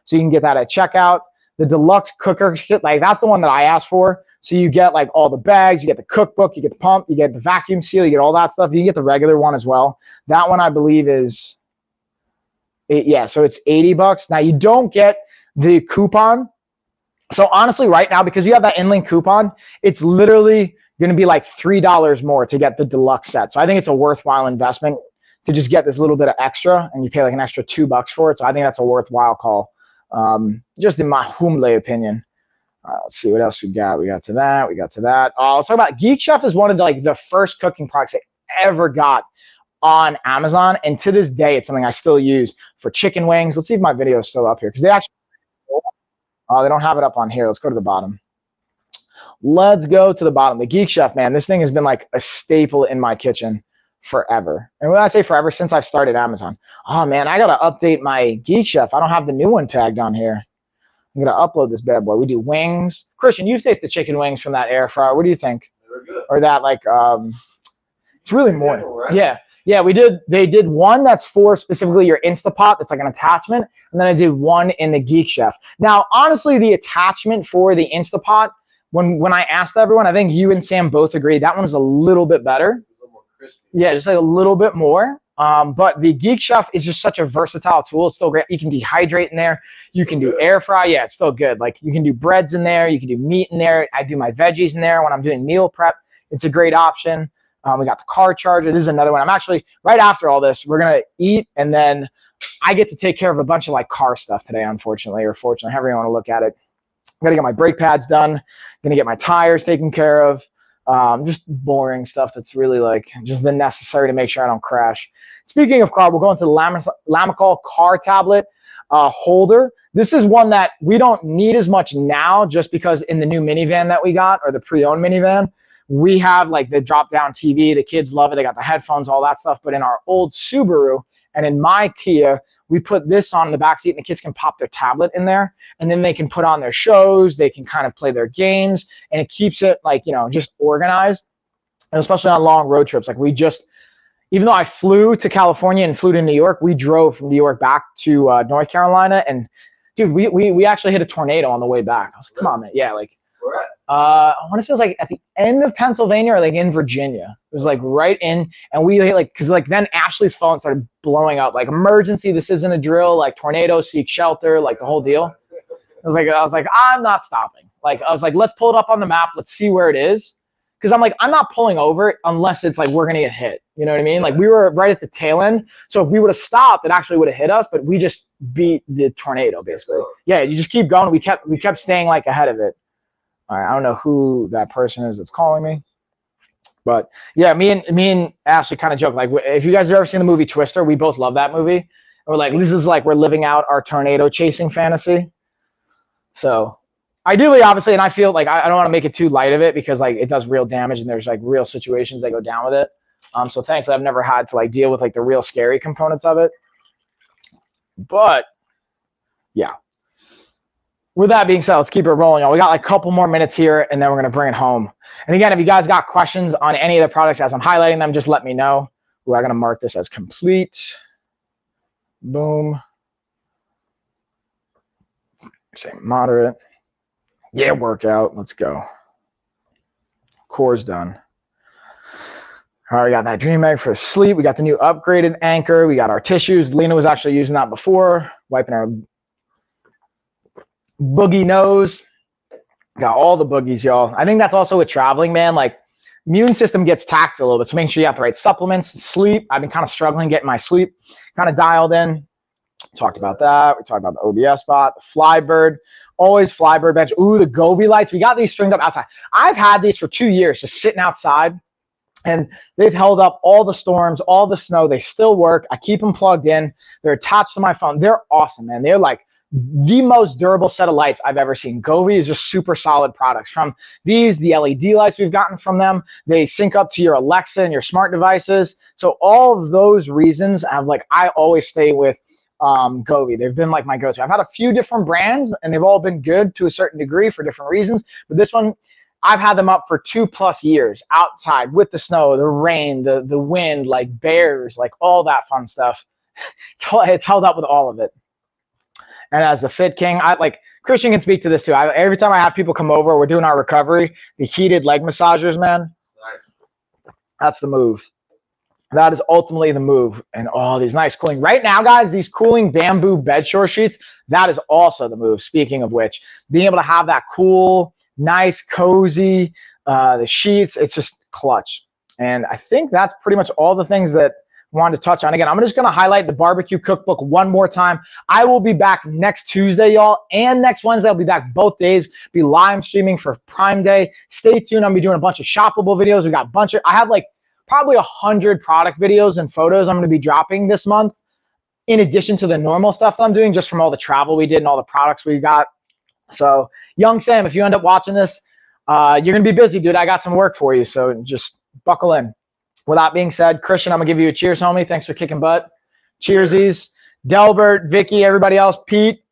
So you can get that at checkout. The deluxe cooker kit, like that's the one that I asked for. So you get like all the bags, you get the cookbook, you get the pump, you get the vacuum seal, you get all that stuff. You can get the regular one as well. That one I believe is, yeah, so it's $80. Now you don't get the coupon. So honestly, right now, because you have that inland coupon, it's literally going to be like $3 more to get the deluxe set. So I think it's a worthwhile investment to just get this little bit of extra, and you pay like an extra $2 for it. So I think that's a worthwhile call, just in my humble opinion. Let's see what else we got. We got to that. We got to that. Let's talk about Geek Chef is one of the first cooking products I ever got on Amazon, and to this day, it's something I still use for chicken wings. Let's see if my video is still up here, because they actually they don't have it up on here. Let's go to the bottom. Let's go to the bottom. The Geek Chef, man, this thing has been like a staple in my kitchen forever. And when I say forever, since I've started Amazon. Oh man, I gotta update my Geek Chef. I don't have the new one tagged on here. I'm gonna upload this bad boy. We do wings. Christian, you've tasted the chicken wings from that air fryer. What do you think? They were good. Or that like it's really more. Right? Yeah, we did. They did one that's for specifically your Instapot. That's like an attachment, and then I did one in the Geek Chef. Now, honestly, the attachment for the Instapot, when I asked everyone, I think you and Sam both agreed that one was a little bit better. It was a little more crispy. Yeah, just like a little bit more. But the Geek Chef is just such a versatile tool. It's still great. You can dehydrate in there. You can do air fry. Yeah, it's still good. Like you can do breads in there. You can do meat in there. I do my veggies in there when I'm doing meal prep. It's a great option. We got the car charger. This is another one. I'm actually, right after all this, we're going to eat, and then I get to take care of a bunch of like car stuff today, unfortunately, or fortunately, however you want to look at it. I'm gonna get my brake pads done, gonna get my tires taken care of. Just boring stuff that's really like just the necessary to make sure I don't crash. Speaking of car, we'll go into the Lamicall car tablet holder. This is one that we don't need as much now just because in the new minivan that we got, or the pre-owned minivan, we have like the drop-down TV. The kids love it. They got the headphones, all that stuff. But in our old Subaru and in my Kia, we put this on the back seat and the kids can pop their tablet in there and then they can put on their shows. They can kind of play their games and it keeps it like, you know, just organized. And especially on long road trips. Like we just, even though I flew to California and flew to New York, we drove from New York back to North Carolina. And dude, we actually hit a tornado on the way back. I was like, come on, man. Yeah, like, I want to say it was like at the end of Pennsylvania or like in Virginia. It was like right in, and we like, cause like then Ashley's phone started blowing up, like emergency, this isn't a drill, like tornado, seek shelter, like the whole deal. I was like, I'm not stopping. Like, I was like, let's pull it up on the map. Let's see where it is. Cause I'm like, I'm not pulling over unless it's like, we're going to get hit. You know what I mean? Like we were right at the tail end. So if we would have stopped, it actually would have hit us, but we just beat the tornado basically. Yeah. You just keep going. We kept staying like ahead of it. All right, I don't know who that person is that's calling me, but yeah, me and Ashley kind of joke, like if you guys have ever seen the movie Twister, we both love that movie. And we're like, this is like we're living out our tornado chasing fantasy. So ideally, obviously, and I feel like I don't want to make it too light of it because like it does real damage and there's like real situations that go down with it. So thankfully, I've never had to like deal with like the real scary components of it. But yeah. With that being said, let's keep it rolling. We got like a couple more minutes here, and then we're going to bring it home. And again, if you guys got questions on any of the products as I'm highlighting them, just let me know. We're going to mark this as complete. Boom. Say moderate. Yeah, workout. Let's go. Core's done. All right, we got that Dream Egg for sleep. We got the new upgraded Anchor. We got our tissues. Lena was actually using that before, wiping our boogie nose. Got all the boogies, y'all. I think that's also with traveling, man. Like immune system gets taxed a little bit, so make sure you have the right supplements. Sleep, I've been kind of struggling getting my sleep kind of dialed in. Talked about that. We talked about the OBS bot, the Flybird, always Flybird bench. Ooh, the Govee lights. We got these stringed up outside. I've had these for 2 years, just sitting outside, and they've held up all the storms, all the snow. They still work. I keep them plugged in. They're attached to my phone. They're awesome, man. They're like the most durable set of lights I've ever seen. Govee is just super solid products. From these, the LED lights we've gotten from them, they sync up to your Alexa and your smart devices. So all of those reasons, I always stay with Govee. They've been like my go-to. I've had a few different brands and they've all been good to a certain degree for different reasons. But this one, I've had them up for 2+ years outside with the snow, the rain, the wind, like bears, like all that fun stuff. It's held up with all of it. And as the Fit King, Christian can speak to this too. Every time I have people come over, we're doing our recovery, the heated leg massagers, man. Nice. That's the move. That is ultimately the move. And all these nice cooling. Right now, guys, these cooling bamboo bed shore sheets, that is also the move. Speaking of which, being able to have that cool, nice, cozy, the sheets, it's just clutch. And I think that's pretty much all the things that I wanted to touch on. Again, I'm just going to highlight the barbecue cookbook one more time. I will be back next Tuesday, y'all, and next Wednesday. I'll be back both days, be live streaming for Prime Day. Stay tuned. I'll be doing a bunch of shoppable videos. We got a bunch of, I have probably 100 product videos and photos I'm going to be dropping this month, in addition to the normal stuff that I'm doing just from all the travel we did and all the products we got. So, Young Sam, if you end up watching this, you're going to be busy, dude. I got some work for you, so just buckle in. With that being said, Christian, I'm going to give you a cheers, homie. Thanks for kicking butt. Cheersies. Delbert, Vicky, everybody else, Pete,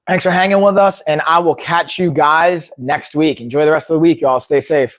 thanks for hanging with us, and I will catch you guys next week. Enjoy the rest of the week, y'all. Stay safe.